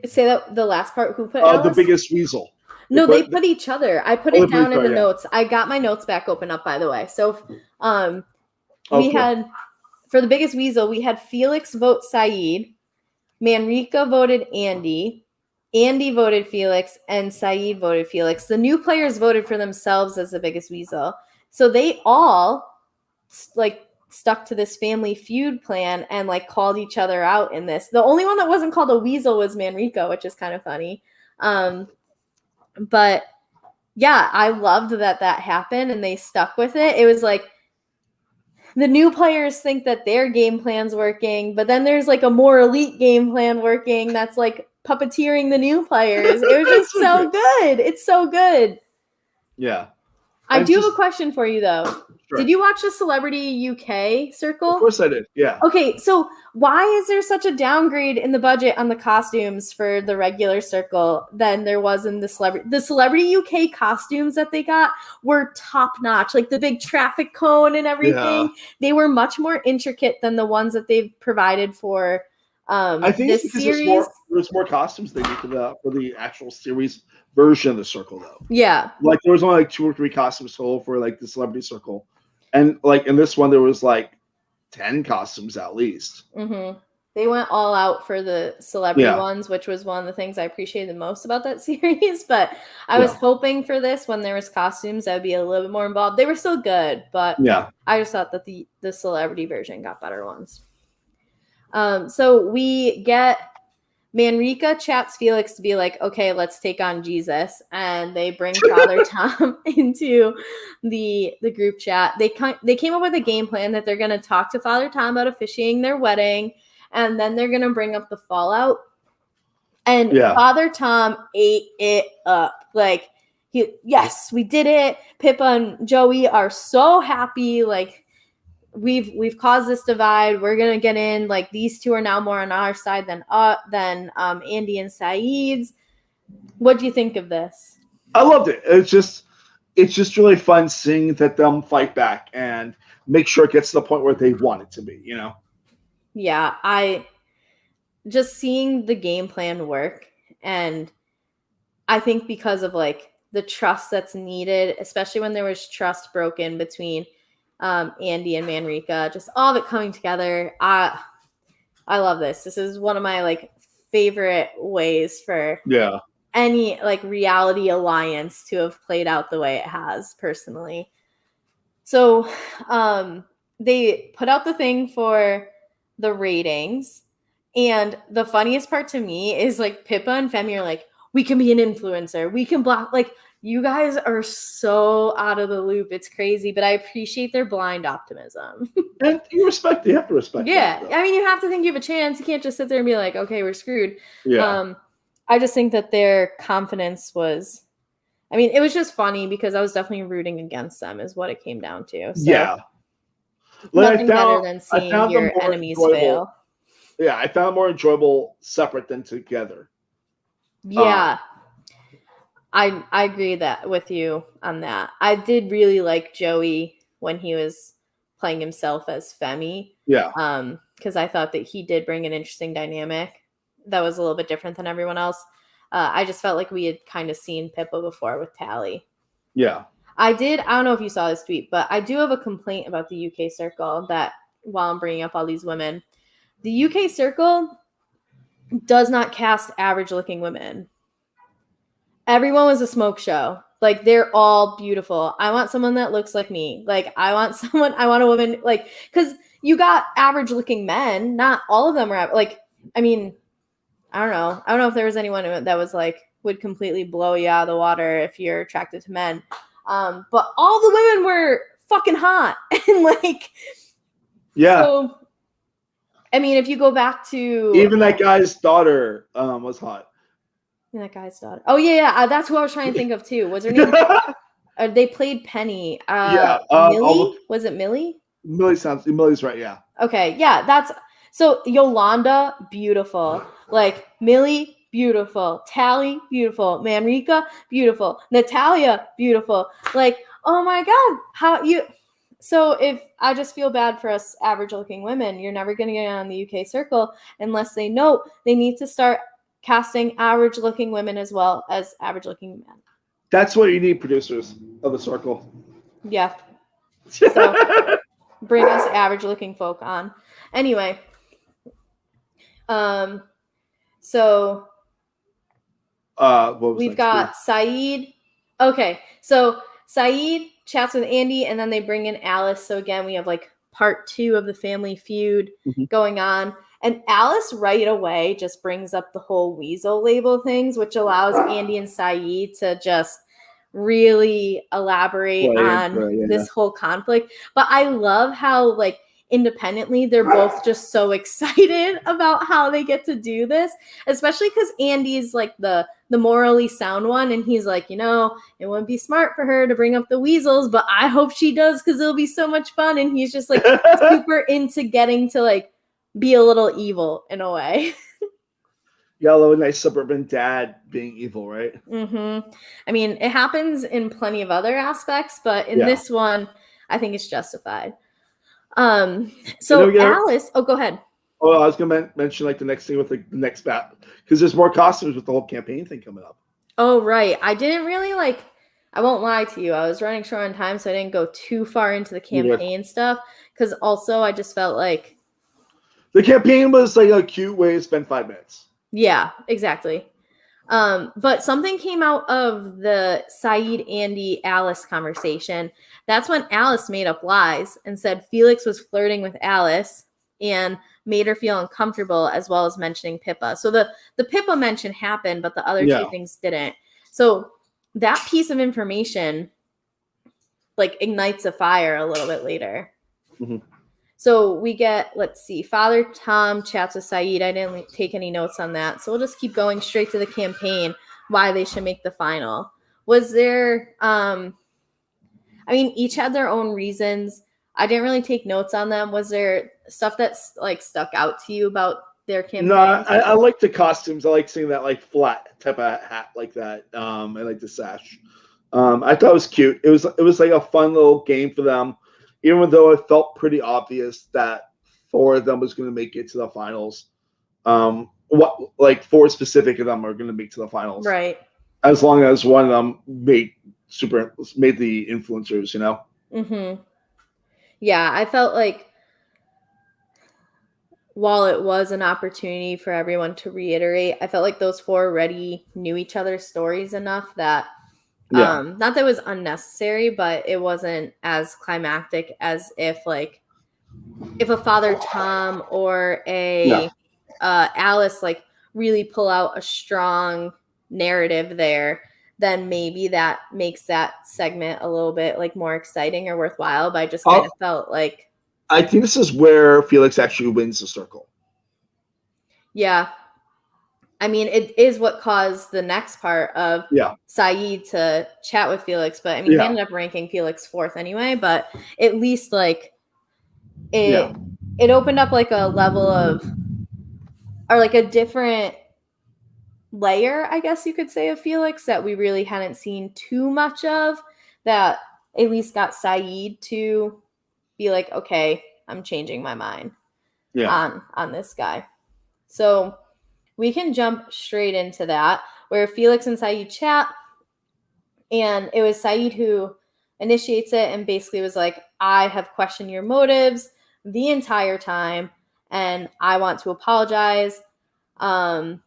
Say that the last part. Who put Alice? The biggest weasel. No, they put each other. I put it down in the notes. I got my notes back open up, by the way. So, we had for the biggest weasel, we had Felix vote Sayid, Manrika voted Andy, Andy voted Felix, and Sayid voted Felix. The new players voted for themselves as the biggest weasel. So they all like stuck to this family feud plan and like called each other out in this. The only one that wasn't called a weasel was Manrika, which is kind of funny. But yeah, I loved that happened and they stuck with it. It was like the new players think that their game plan's working, but then there's like a more elite game plan working that's like puppeteering the new players. It was just so good. It's so good. Yeah. I do have a question for you though. Sure. Did you watch the Celebrity UK circle? Of course I did. Yeah. Okay, so why is there such a downgrade in the budget on the costumes for the regular circle than there was in the Celebrity? The Celebrity UK costumes that they got were top notch, like the big traffic cone and everything. Yeah. They were much more intricate than the ones that they've provided for I think this series. There's more costumes they need for the actual series version of the circle though. Yeah. Like there was only like 2 or 3 costumes total for like the Celebrity circle. And like in this one, there was like 10 costumes at least. Mm-hmm. They went all out for the celebrity ones, which was one of the things I appreciated the most about that series. But I was hoping for this when there was costumes, I would be a little bit more involved. They were still good, but I just thought that the celebrity version got better ones. So we get Manrika chats Felix to be like, okay, let's take on Jesus. And they bring Father Tom into the group chat. They came up with a game plan that they're going to talk to Father Tom about officiating their wedding. And then they're going to bring up the fallout. And Father Tom ate it up. Like, yes, we did it. Pippa and Joey are so happy. Like, we've caused this divide. We're gonna get in. Like these two are now more on our side than Andy and Sayid's. What do you think of this? I loved it. It's just really fun seeing that them fight back and make sure it gets to the point where they want it to be. You know? Yeah, I just seeing the game plan work, and I think because of like the trust that's needed, especially when there was trust broken between Andy and Manrika, just all of it coming together. I love this. This is one of my like favorite ways for any like reality alliance to have played out the way it has personally. So they put out the thing for the ratings, and the funniest part to me is like Pippa and Femi are like, we can be an influencer, we can block, like you guys are so out of the loop. It's crazy, but I appreciate their blind optimism. And you have to respect. Yeah. I mean, you have to think you have a chance. You can't just sit there and be like, okay, we're screwed. Yeah. I just think that their confidence was, I mean, it was just funny because I was definitely rooting against them is what it came down to. So, yeah. Nothing better than seeing your enemies fail. Yeah, I found it more enjoyable separate than together. Yeah. I agree with you on that. I did really like Joey when he was playing himself as Femi. Yeah. Because I thought that he did bring an interesting dynamic that was a little bit different than everyone else. I just felt like we had kind of seen Pippa before with Tally. Yeah. I don't know if you saw this tweet, but I do have a complaint about the UK circle that while I'm bringing up all these women, the UK circle does not cast average looking women. Everyone was a smoke show. Like, they're all beautiful. I want someone that looks like me. Like, I want a woman, like, because you got average looking men. Not all of them are, like, I mean, I don't know. I don't know if there was anyone that was like, would completely blow you out of the water if you're attracted to men. But all the women were fucking hot. And like, Yeah. so, I mean, if you go back to even that guy's daughter was hot. That guy's daughter. Oh yeah. That's who I was trying to think of too. Was her name? They played Penny. Yeah. Millie? Was it Millie? Millie's right. Yeah. Okay. Yeah. That's so Yolanda, beautiful. Like Millie, beautiful. Tally, beautiful. Manrika, beautiful. Natalia, beautiful. Like, oh my God, how you? So if I just feel bad for us average looking women, you're never going to get on the UK circle unless they know they need to start casting average looking women as well as average looking men. That's what you need, producers of the circle. Yeah. So bring us average looking folk on. Anyway. So we've got Saeed. Okay. So Saeed chats with Andy and then they bring in Alice. So again, we have like part 2 of the family feud going on. And Alice right away just brings up the whole weasel label things, which allows Andy and Saeed to just really elaborate on this whole conflict. But I love how like independently they're both just so excited about how they get to do this, especially because Andy's like the morally sound one, and he's like, it wouldn't be smart for her to bring up the weasels, but I hope she does because it'll be so much fun. And he's just like super into getting to like be a little evil in a way. Yeah, I love a nice suburban dad being evil, right? I mean, it happens in plenty of other aspects, but in this one, I think it's justified. So Alice, go ahead. Oh, I was gonna mention like the next thing with like the next bat, because there's more costumes with the whole campaign thing coming up. Oh right, I didn't really like. I won't lie to you. I was running short on time, so I didn't go too far into the campaign stuff. Because also, I just felt like the campaign was like a cute way to spend 5 minutes. Yeah, exactly. But something came out of the Saeed, Andy, Alice conversation. That's when Alice made up lies and said Felix was flirting with Alice and made her feel uncomfortable, as well as mentioning Pippa. So the Pippa mention happened, but the other 2 things didn't. So that piece of information like ignites a fire a little bit later. So we get, let's see, Father Tom chats with Saeed. I didn't take any notes on that. So we'll just keep going straight to the campaign, why they should make the final. Was there, I mean, each had their own reasons. I didn't really take notes on them. Was there stuff that's like stuck out to you about their campaign? No, I like the costumes. I like seeing that like flat type of hat like that. I like the sash. I thought it was cute. It was like a fun little game for them. Even though it felt pretty obvious that 4 of them was going to make it to the finals. 4 specific of them are going to make to the finals. Right. As long as one of them made the influencers, Yeah, I felt like while it was an opportunity for everyone to reiterate, I felt like those 4 already knew each other's stories enough that not that it was unnecessary, but it wasn't as climactic as if a Father Tom or a Alice like really pull out a strong narrative there, then maybe that makes that segment a little bit like more exciting or worthwhile. But I just kind of felt like I think this is where Felix actually wins the circle. Yeah. I mean, it is what caused the next part of Saeed to chat with Felix, but I mean, he ended up ranking Felix 4th anyway, but at least like it opened up like a level of, or like a different layer, I guess you could say, of Felix that we really hadn't seen too much of, that at least got Saeed to be like, okay, I'm changing my mind on this guy. So we can jump straight into that, where Felix and Saeed chat, and it was Saeed who initiates it and basically was like, I have questioned your motives the entire time and I want to apologize. Like,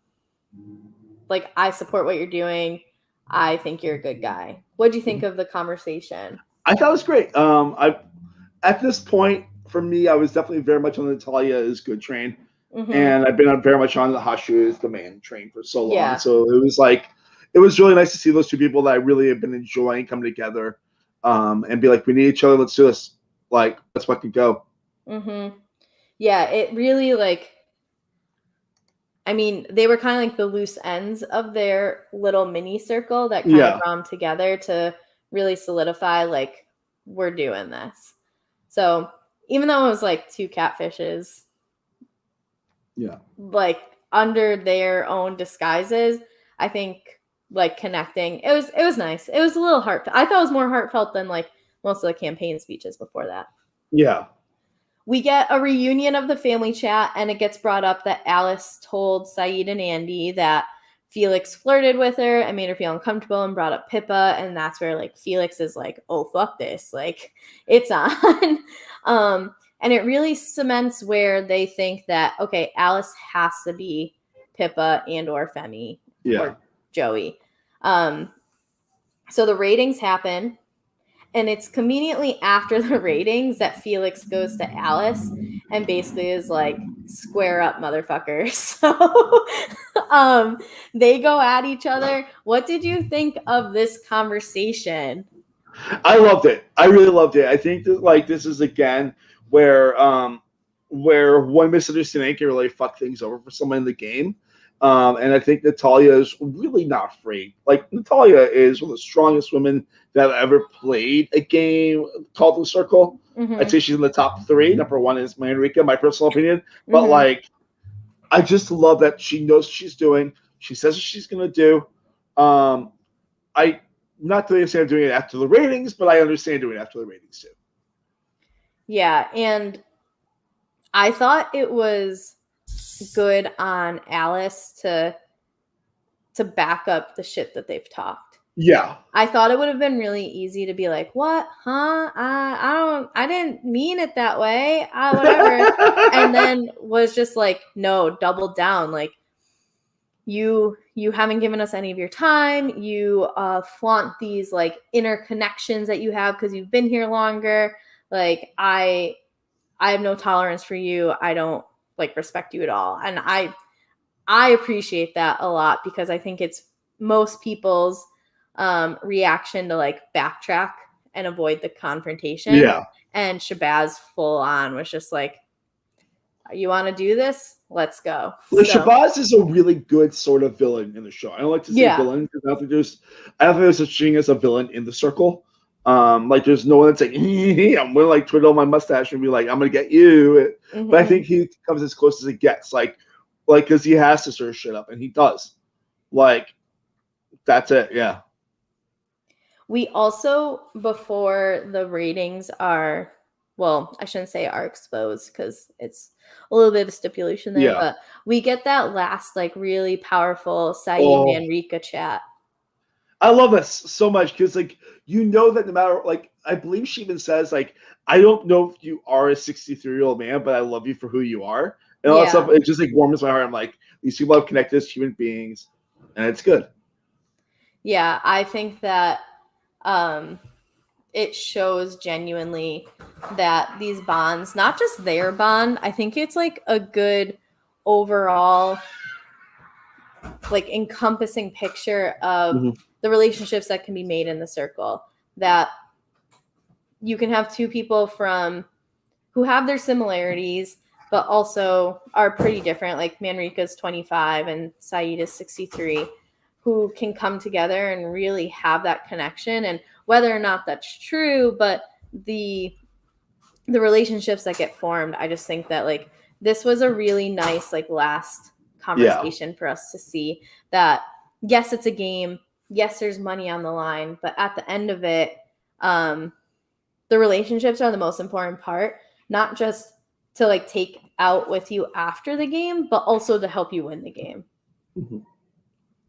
I support what you're doing. I think you're a good guy. What do you think of the conversation? I thought it was great. At this point, for me, I was definitely very much on the Natalia is good train. Mm-hmm. And I've been very much on the Hashu is the man train for so long. Yeah. So it was really nice to see those two people that I really have been enjoying coming together and be like, we need each other. Let's do this. Like, let's fucking go. Mm-hmm. Yeah, it really, like, I mean, they were kind of like the loose ends of their little mini circle that kind of brought them together to really solidify, like, we're doing this. So even though it was like two catfishes, like under their own disguises, I think like connecting, it was nice. It was a little heartfelt. I thought it was more heartfelt than like most of the campaign speeches before that. Yeah. We get a reunion of the family chat, and it gets brought up that Alice told Sayid and Andy that Felix flirted with her and made her feel uncomfortable and brought up Pippa, and that's where like Felix is like, oh, fuck this. Like, it's on. And it really cements where they think that, okay, Alice has to be Pippa and or Femi or Joey. So the ratings happen. And it's conveniently after the ratings that Felix goes to Alice and basically is like, square up, motherfucker. So they go at each other. What did you think of this conversation? I loved it. I really loved it. I think that like this is again where one misunderstanding can really fuck things over for someone in the game. And I think Natalia is really not afraid. Like, Natalia is one of the strongest women that have ever played a game called The Circle. Mm-hmm. I'd say she's in the top 3. Number 1 is Manrika, my personal opinion. But, like, I just love that she knows what she's doing. She says what she's going to do. I not to understand doing it after the ratings, but I understand doing it after the ratings, too. Yeah, and I thought it was good on Alice to back up the shit that they've talked. Yeah. I thought it would have been really easy to be like, what? Huh? I didn't mean it that way. Whatever. And then was just like, no, double down. Like, you haven't given us any of your time. You flaunt these like interconnections that you have because you've been here longer. Like, I have no tolerance for you. I don't like respect you at all. And I appreciate that a lot because I think it's most people's reaction to like backtrack and avoid the confrontation. Yeah. And Shabazz full on was just like, you want to do this? Let's go. Well, so. Shabazz is a really good sort of villain in the show. I don't like to say villain because I don't think there's such thing as a villain in the circle. Like there's no one that's like, I'm gonna like twiddle my mustache and be like, I'm gonna get you. Mm-hmm. But I think he comes as close as it gets, like because he has to stir shit up, and he does. Like, that's it, yeah. We also, before the ratings are, well, I shouldn't say are exposed because it's a little bit of a stipulation there, but we get that last like really powerful Sayid Manrika chat. I love this so much because, like, you know that no matter, like, I believe she even says, like, I don't know if you are a 63-year-old man, but I love you for who you are. And all that stuff, it just, like, warms my heart. I'm like, these people have connected as human beings, and it's good. Yeah, I think that it shows genuinely that these bonds, not just their bond, I think it's, like, a good overall, like, encompassing picture of the relationships that can be made in the circle, that you can have two people who have their similarities, but also are pretty different. Like Manrika's 25 and Sayid is 63, who can come together and really have that connection. And whether or not that's true, but the relationships that get formed, I just think that like this was a really nice like last conversation for us to see that, yes, it's a game. Yes, there's money on the line, but at the end of it, the relationships are the most important part, not just to like take out with you after the game, but also to help you win the game. Mm-hmm.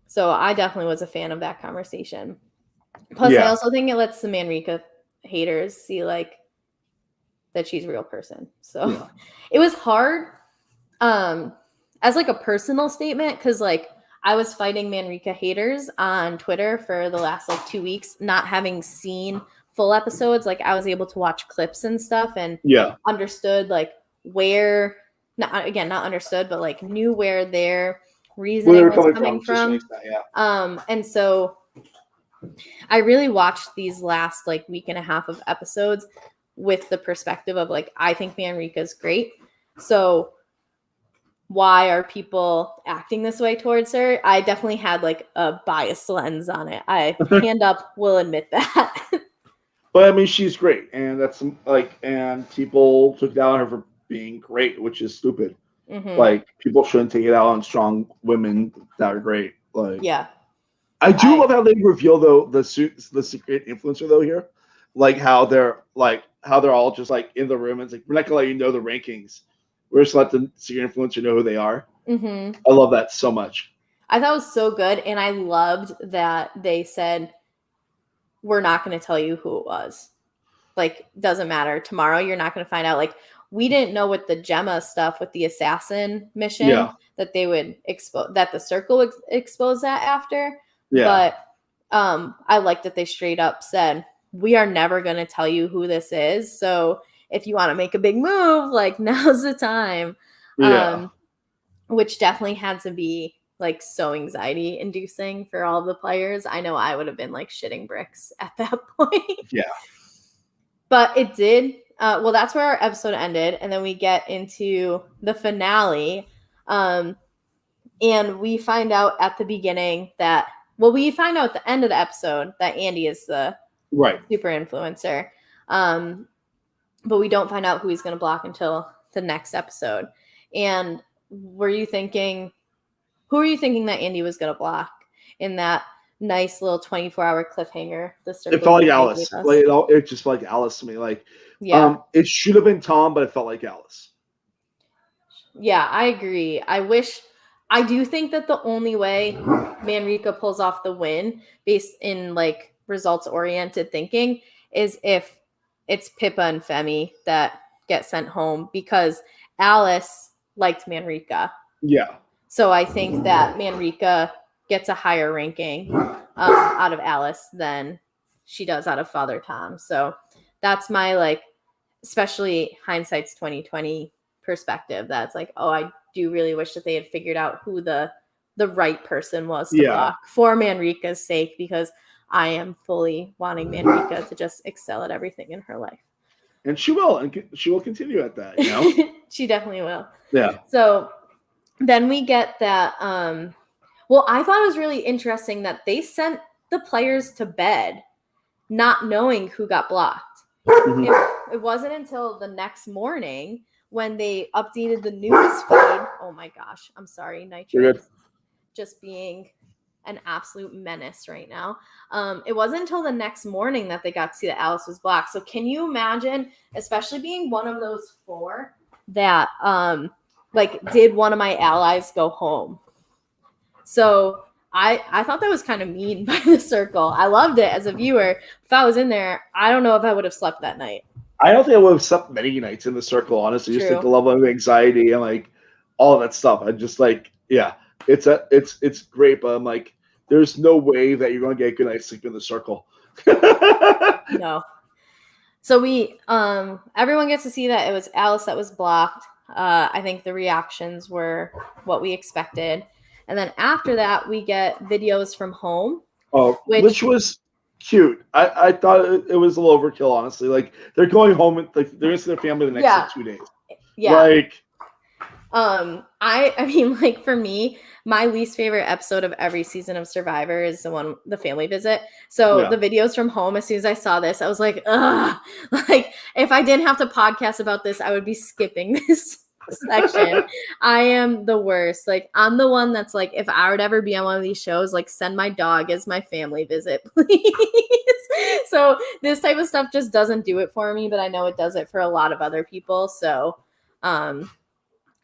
So I definitely was a fan of that conversation. Plus, I also think it lets the Manrika haters see like that she's a real person. So Yeah. it was hard as like a personal statement, because like I was fighting Manrika haters on Twitter for the last like 2 weeks, not having seen full episodes. Like I was able to watch clips and stuff and understood like where, not understood, but like knew where their reasoning was coming from. And so I really watched these last like week and a half of episodes with the perspective of like, I think Manrika's great. So why are people acting this way towards her? I definitely had like a biased lens on it. I hand up will admit that. But I mean, she's great, and that's like, and people took down on her for being great, which is stupid. Mhm. Like, people shouldn't take it out on strong women that are great. Like, Yeah. I do love how they reveal though the secret influencer though here, like how they're all just like in the room. And it's like, we're not gonna let you know the rankings. We're just let the secret influencer know who they are. Mhm. I love that so much. I thought it was so good, and I loved that they said, we're not going to tell you who it was. Like, doesn't matter. Tomorrow, you're not going to find out. Like, we didn't know with the Gemma stuff, with the assassin mission, that they would expose, that the circle would expose that after. Yeah. But I like that they straight up said, we are never going to tell you who this is. So if you want to make a big move, like, now's the time. Yeah. Which definitely had to be like so anxiety inducing for all the players. I know I would have been like shitting bricks at that point. Yeah. But it did. Well, that's where our episode ended. And then we get into the finale. And we find out at the beginning that, well, we find out at the end of the episode that Andy is the super influencer. But we don't find out who he's going to block until the next episode. And who are you thinking that Andy was going to block in that nice little 24-hour cliffhanger? It felt like Alice. Like, it just felt like Alice to me. Like, it should have been Tom, but it felt like Alice. Yeah, I agree. I do think that the only way Manrika pulls off the win based in like results-oriented thinking is if it's Pippa and Femi that get sent home, because Alice liked Manrika. Yeah. So I think that Manrika gets a higher ranking out of Alice than she does out of Father Tom. So that's my like, especially hindsight's 2020 perspective. That's like, oh, I do really wish that they had figured out who the right person was to block for Manrika's sake, because I am fully wanting Manrika to just excel at everything in her life. And she will, and she will continue at that, you know? She definitely will. Yeah. So then we get that, well, I thought it was really interesting that they sent the players to bed not knowing who got blocked. Mm-hmm. It wasn't until the next morning when they updated the news feed. Oh my gosh, I'm sorry, Nitro. Just being an absolute menace right now. It wasn't until the next morning that they got to see that Alice was blocked. So can you imagine, especially being one of those 4 that like, did one of my allies go home? So I thought that was kind of mean by the circle. I loved it as a viewer. If I was in there, I don't know if I would have slept that night. I don't think I would have slept many nights in the circle, honestly. Just like the level of anxiety and like all of that stuff. I just like, yeah, it's great, but I'm like, there's no way that you're going to get a good night's sleep in the circle. No. So we everyone gets to see that it was Alice that was blocked. I think the reactions were what we expected. And then after that, we get videos from home. Oh, which was cute. I thought it was a little overkill, honestly. Like, they're going home and like they're going to see their family the next like, 2 days. Yeah. Like, I mean, like, for me, my least favorite episode of every season of Survivor is the family visit. So the videos from home, as soon as I saw this, I was like, ugh. Like, if I didn't have to podcast about this, I would be skipping this section. I am the worst. Like, I'm the one that's like, if I would ever be on one of these shows, like, send my dog as my family visit, please. So this type of stuff just doesn't do it for me, but I know it does it for a lot of other people. So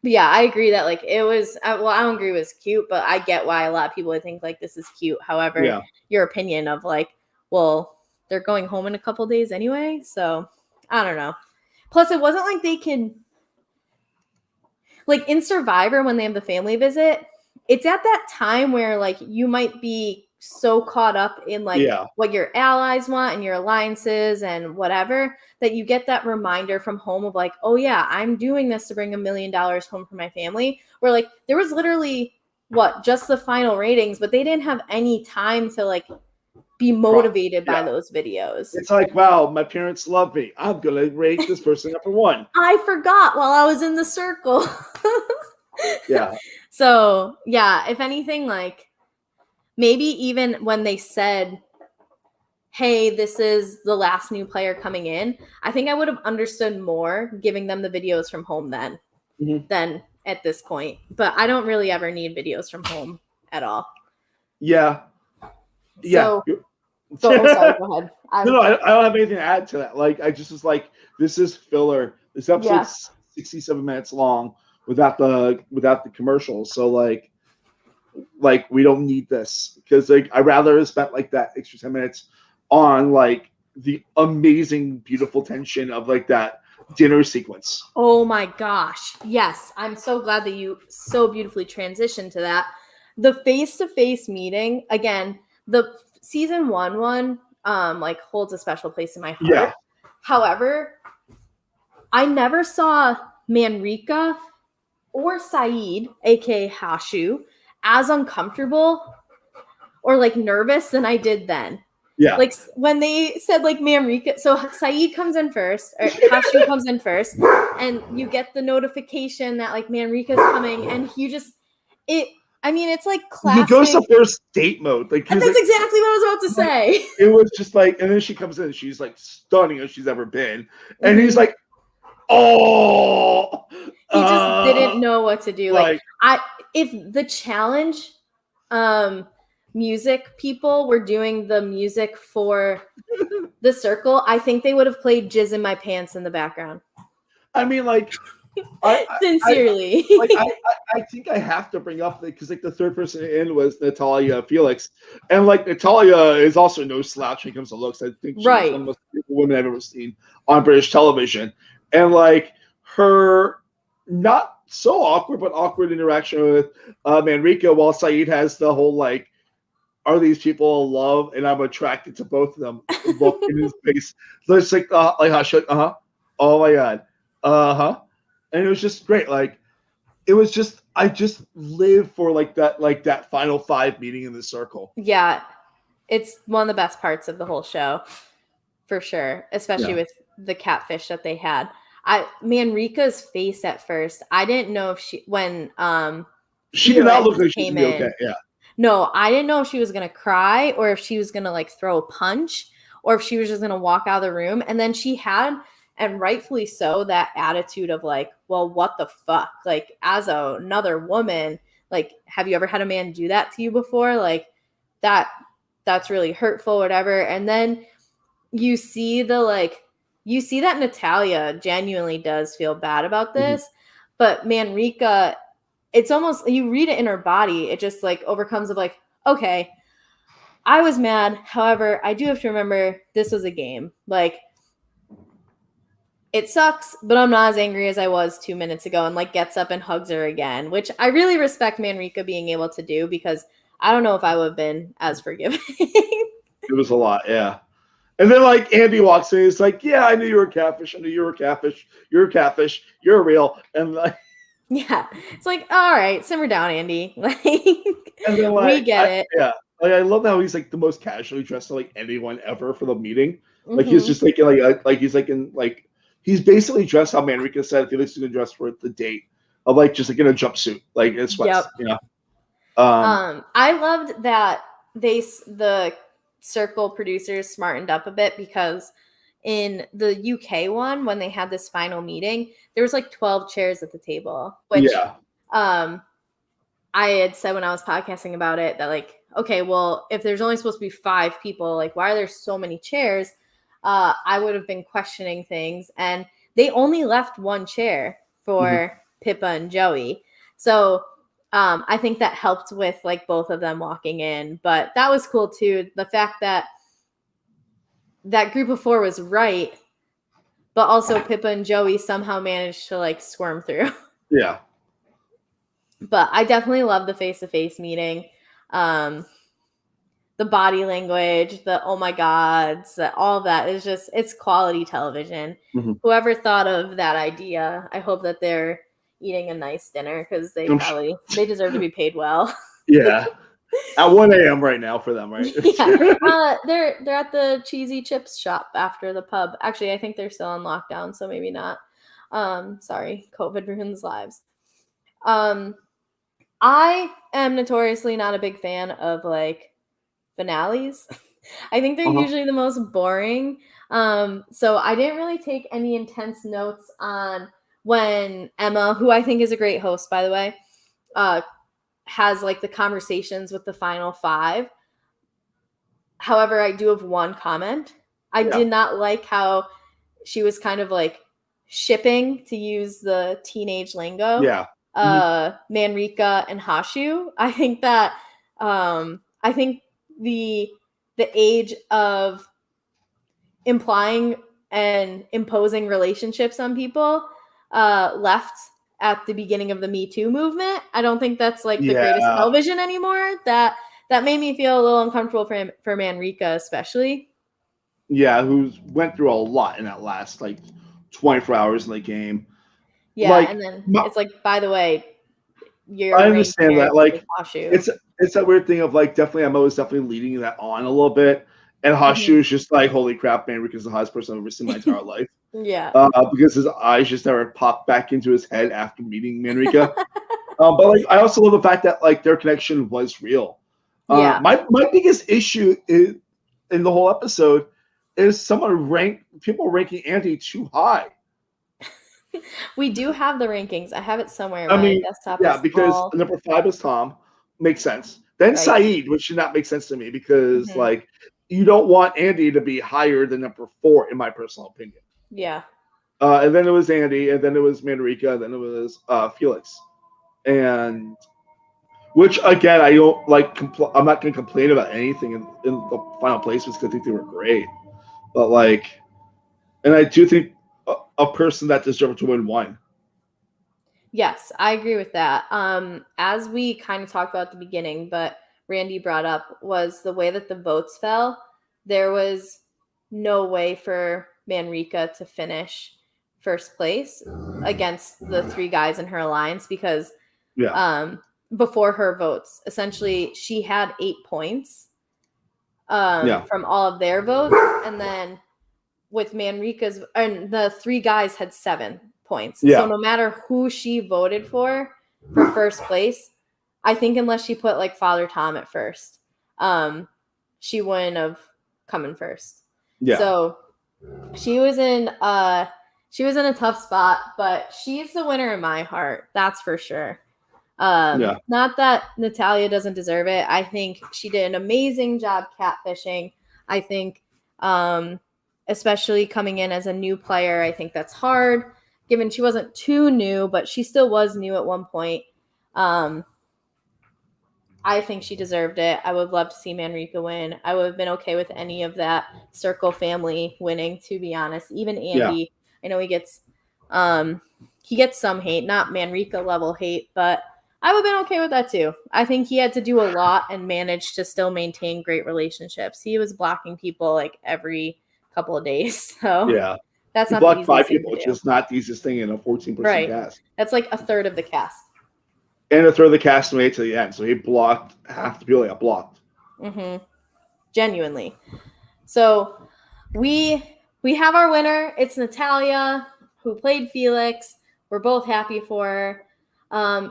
but yeah, I agree that like it was, well, I don't agree it was cute, but I get why a lot of people would think like this is cute. However, your opinion of like, well, they're going home in a couple days anyway. So I don't know. Plus, it wasn't like they could, like in Survivor when they have the family visit, it's at that time where like you might be so caught up in like what your allies want and your alliances and whatever that you get that reminder from home of like, oh yeah, I'm doing this to bring $1 million home for my family. Where like there was literally just the final ratings, but they didn't have any time to like be motivated by those videos. It's like, wow, my parents love me. I'm gonna rate this person number 1. I forgot while I was in the circle. Yeah. So yeah, if anything, like maybe even when they said, hey, this is the last new player coming in, I think I would have understood more giving them the videos from home then than at this point. But I don't really ever need videos from home at all. Yeah. So, sorry, go ahead. No, I don't have anything to add to that. Like, I just was like, this is filler. This episode's 67 minutes long without the commercials. So like we don't need this because like I'd rather have spent like that extra 10 minutes on like the amazing, beautiful tension of like that dinner sequence. Oh my gosh. Yes. I'm so glad that you so beautifully transitioned to that. The face-to-face meeting, again, the season one like holds a special place in my heart. Yeah. However, I never saw Manrika or Saeed, aka Hashu, as uncomfortable or like nervous than I did then. Yeah. Like when they said like Manrika, so Saeed comes in first, or Hashu comes in first, and you get the notification that like Manrika's coming, and you just it's like classic. He goes to first date mode. Like that's exactly what I was about to say. It was just like, and then she comes in, she's like stunning as she's ever been, and he's like, oh. He just didn't know what to do. Like if the challenge music people were doing the music for the circle, I think they would have played Jizz in My Pants in the background. I mean, like, sincerely. I think I have to bring up because like the third person in was Natalia Felix, and like Natalia is also no slouch when it comes to looks. I think she's one of the most beautiful women I've ever seen on British television, and like her not so awkward but awkward interaction with Manrika, while Saeed has the whole like, are these people in love and I'm attracted to both of them look in his face. So it's like how she oh my god, and it was just great. Like it was just, I just live for like that final 5 meeting in the circle. Yeah, it's one of the best parts of the whole show for sure, especially with the catfish that they had. Manrika's face at first, I didn't know if she did not look like she was okay. Yeah. No, I didn't know if she was gonna cry or if she was gonna like throw a punch or if she was just gonna walk out of the room. And then she had, and rightfully so, that attitude of like, well, what the fuck? Like, as another woman, like, have you ever had a man do that to you before? Like, that's really hurtful, whatever. And then you see that Natalia genuinely does feel bad about this, but Manrika, it's almost, you read it in her body. It just like overcomes of like, okay, I was mad. However, I do have to remember this was a game. Like, it sucks, but I'm not as angry as I was 2 minutes ago, and like gets up and hugs her again, which I really respect Manrika being able to do because I don't know if I would have been as forgiving. It was a lot. Yeah. And then like Andy walks in, he's like, yeah, I knew you were a catfish. I knew you were a catfish. You're a catfish. You're real. And like, yeah, it's like, all right, simmer down, Andy. Like, and then, like, we get it. Yeah, like I love how he's like the most casually dressed like anyone ever for the meeting. Like he's just like he's like in like, he's basically dressed how Manrika said Felix is gonna dress for the date, of like just like in a jumpsuit, like in sweats. You know. I loved that the circle producers smartened up a bit because in the UK one, when they had this final meeting, there was like 12 chairs at the table, which I had said when I was podcasting about it that like, okay, well, if there's only supposed to be 5 people, like why are there so many chairs? I would have been questioning things, and they only left 1 chair for Pippa and Joey. So I think that helped with like both of them walking in, but that was cool too. The fact that that group of 4 was right, but also Pippa and Joey somehow managed to like squirm through. Yeah. But I definitely love the face-to-face meeting. The body language, the oh my gods, all of that is just, it's quality television. Mm-hmm. Whoever thought of that idea, I hope that they're eating a nice dinner because they deserve to be paid well. Yeah. At 1 a.m. right now for them, right? Yeah. They're at the Cheesy Chips shop after the pub. Actually, I think they're still on lockdown, so maybe not. Sorry, COVID ruins lives. I am notoriously not a big fan of like finales. I think they're usually the most boring. So I didn't really take any intense notes on when Emma, who I think is a great host, by the way, has like the conversations with the final 5. However, I do have one comment. I did not like how she was kind of like shipping, to use the teenage lingo. Yeah. Manrika and Hashu. I think that I think the age of implying and imposing relationships on people left at the beginning of the Me Too movement. I don't think that's like the greatest television anymore. That made me feel a little uncomfortable for Manrika especially. Yeah, who went through a lot in that last like 24 hours in the game. Yeah, like, and then it's like, by the way, I understand that. Like, it's that weird thing of like, definitely Emma was definitely leading that on a little bit, and Hashu is just like, holy crap, Manrika's the hottest person I've ever seen in my entire life. Yeah, because his eyes just never popped back into his head after meeting Manrika. But like, I also love the fact that like their connection was real. My biggest issue in the whole episode is people ranking Andy too high. We do have the rankings. I have it somewhere. I mean, desktop. Yeah, because number 5 is Tom. Makes sense. Then Saeed, which should not make sense to me because like you don't want Andy to be higher than number 4 in my personal opinion. Yeah. And then it was Andy, and then it was Manrika, and then it was Felix, and which again I don't like. I'm not going to complain about anything in the final placements because I think they were great, but like, and I do think a person that deserved to win won. Yes, I agree with that. As we kind of talked about at the beginning, but Randy brought up, was the way that the votes fell. There was no way for Manrika to finish first place against the 3 guys in her alliance because before her votes, essentially she had 8 points from all of their votes, and then with Manrika's, and the 3 guys had 7 points. So no matter who she voted for first place, I think unless she put like Father Tom at first, she wouldn't have come in first. Yeah. So she was in a tough spot, but she's the winner in my heart. That's for sure. Not that Natalia doesn't deserve it. I think she did an amazing job catfishing. I think, especially coming in as a new player, I think that's hard, given she wasn't too new, but she still was new at one point. I think she deserved it. I would love to see Manrika win. I would have been okay with any of that Circle family winning, to be honest. Even Andy, I know he gets some hate, not Manrika level hate, but I would have been okay with that too. I think he had to do a lot and managed to still maintain great relationships. He was blocking people like every couple of days. So that's not blocked 5 people, which is not the easiest thing in a 14-person cast. That's like a third of the cast. And a third of the cast made it to the end. So he blocked half the people that got blocked. Mm-hmm. Genuinely. So we have our winner. It's Natalia, who played Felix. We're both happy for her.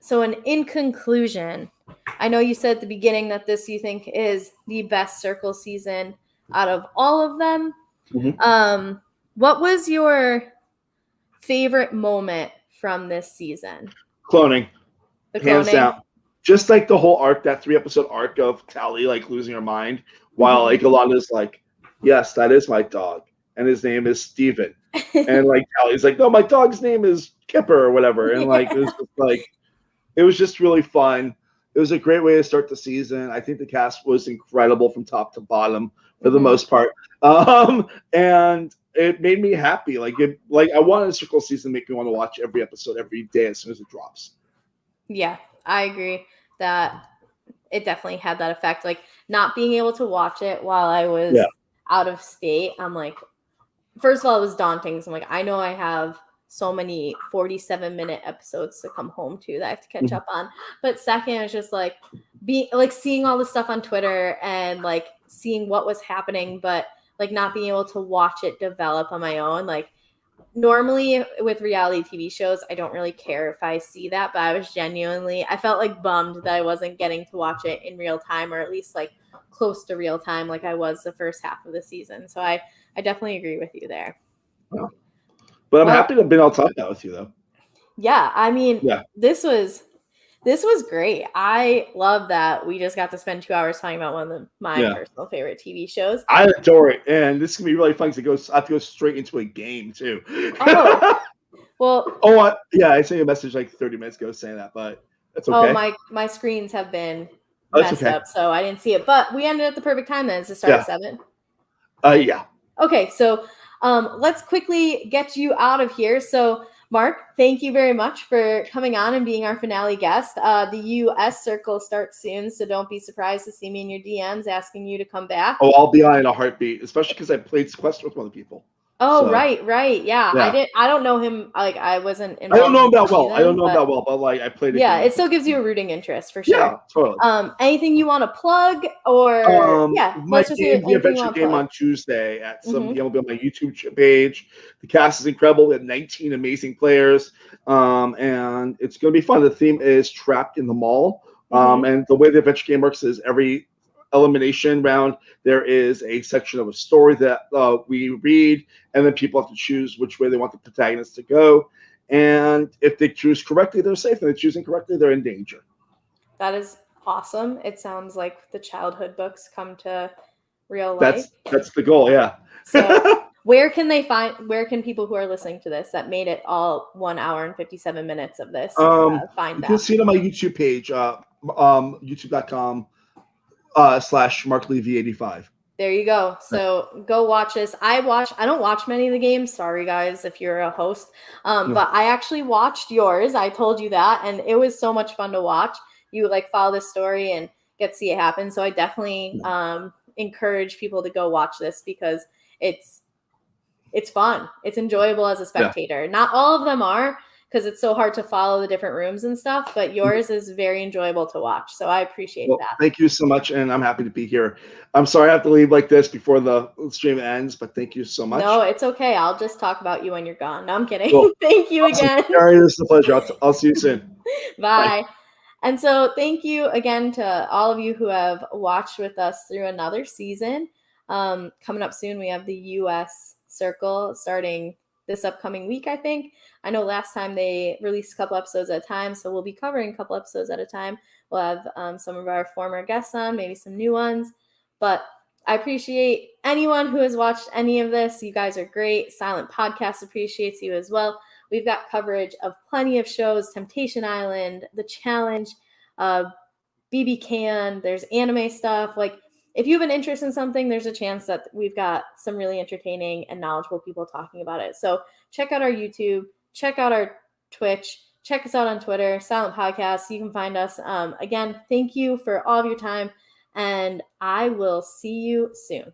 So in conclusion, I know you said at the beginning that this you think is the best Circle season out of all of them. Mm-hmm. What was your favorite moment from this season? Cloning. Hands down. Just like the whole arc, that 3-episode arc of Tally like losing her mind, while like Yolanda's like, yes, that is my dog, and his name is Steven. And like Tally's like, no, my dog's name is Kipper or whatever. And like it was just really fun. It was a great way to start the season. I think the cast was incredible from top to bottom for the Mhm. most part, and it made me happy. Like I wanted a Circle season to make me want to watch every episode every day as soon as it drops. Yeah, I agree that it definitely had that effect. Like not being able to watch it while I was Yeah. out of state, I'm like, first of all, it was daunting. So I'm like, I know I have so many 47-minute episodes to come home to that I have to catch Mhm. up on. But second, it's just like seeing all the stuff on Twitter and like seeing what was happening, but like not being able to watch it develop on my own. Like normally with reality TV shows, I don't really care if I see that, but I felt like bummed that I wasn't getting to watch it in real time, or at least like close to real time like I was the first half of the season. So I definitely agree with you there. Yeah. But I'm Well, happy to have been able to talk that with you, though. yeah, I mean, Yeah. this was great. I love that we just got to spend 2 hours talking about one of my Yeah. personal favorite TV shows. I adore it, and this is gonna be really fun because I have to go straight into a game too. Oh, well, Yeah, I sent you a message like 30 minutes ago saying that, but that's oh, okay. my screens have been Oh, that's messed okay. up, so I didn't see it. But we ended at the perfect time then. It's the start Yeah. at 7. Yeah. Okay, so let's quickly get you out of here. So, Mark, thank you very much for coming on and being our finale guest. The US Circle starts soon, so don't be surprised to see me in your DMs asking you to come back. Oh, I'll be on in a heartbeat, especially because I played Sequester with other people. Oh, So, right. Yeah. yeah. I don't know him. Like I wasn't I don't involved know in him that well. season, But like I played a yeah, game. it still gives you a rooting interest for Yeah, sure. totally. Anything you want to plug or yeah, My let's just hear game, the anything you adventure want to game plug. on Tuesday at 7 Mhm. p.m. will be on my YouTube page. The cast is incredible. We have 19 amazing players, and it's going to be fun. The theme is trapped in the mall, Mhm. and the way the adventure game works is every elimination round there is a section of a story that we read, and then people have to choose which way they want the protagonist to go. And if they choose correctly, they're safe. And if they choose incorrectly, they're in danger. That is awesome. It sounds like the childhood books come to real life. That's the goal. Yeah. So where can people who are listening to this that made it all 1 hour and 57 minutes of this find You that? can see it on my YouTube page, youtube.com /MarkLevy85. There you go. So go watch this. I don't watch many of the games. Sorry guys, if you're a host. But I actually watched yours. I told you that, and it was so much fun to watch. You like follow this story and get to see it happen. So I definitely encourage people to go watch this because it's fun. It's enjoyable as a spectator. Yeah. Not all of them are, because it's so hard to follow the different rooms and stuff, but yours is very enjoyable to watch. So I appreciate that. Thank you so much, and I'm happy to be here. I'm sorry I have to leave like this before the stream ends, but thank you so much. No, it's okay. I'll just talk about you when you're gone. No, I'm kidding. Cool. Thank you again. Gary, this is a pleasure. I'll see you soon. Bye. And so thank you again to all of you who have watched with us through another season. Coming up soon, we have the US Circle starting this upcoming week, I think. I know last time they released a couple episodes at a time, so we'll be covering a couple episodes at a time. We'll have some of our former guests on, maybe some new ones. But I appreciate anyone who has watched any of this. You guys are great. Silent Podcast appreciates you as well. We've got coverage of plenty of shows, Temptation Island, The Challenge, BB Can, there's anime stuff. Like, if you have an interest in something, there's a chance that we've got some really entertaining and knowledgeable people talking about it. So check out our YouTube, check out our Twitch, check us out on Twitter, Silent Podcast. You can find us. Again, thank you for all of your time, and I will see you soon.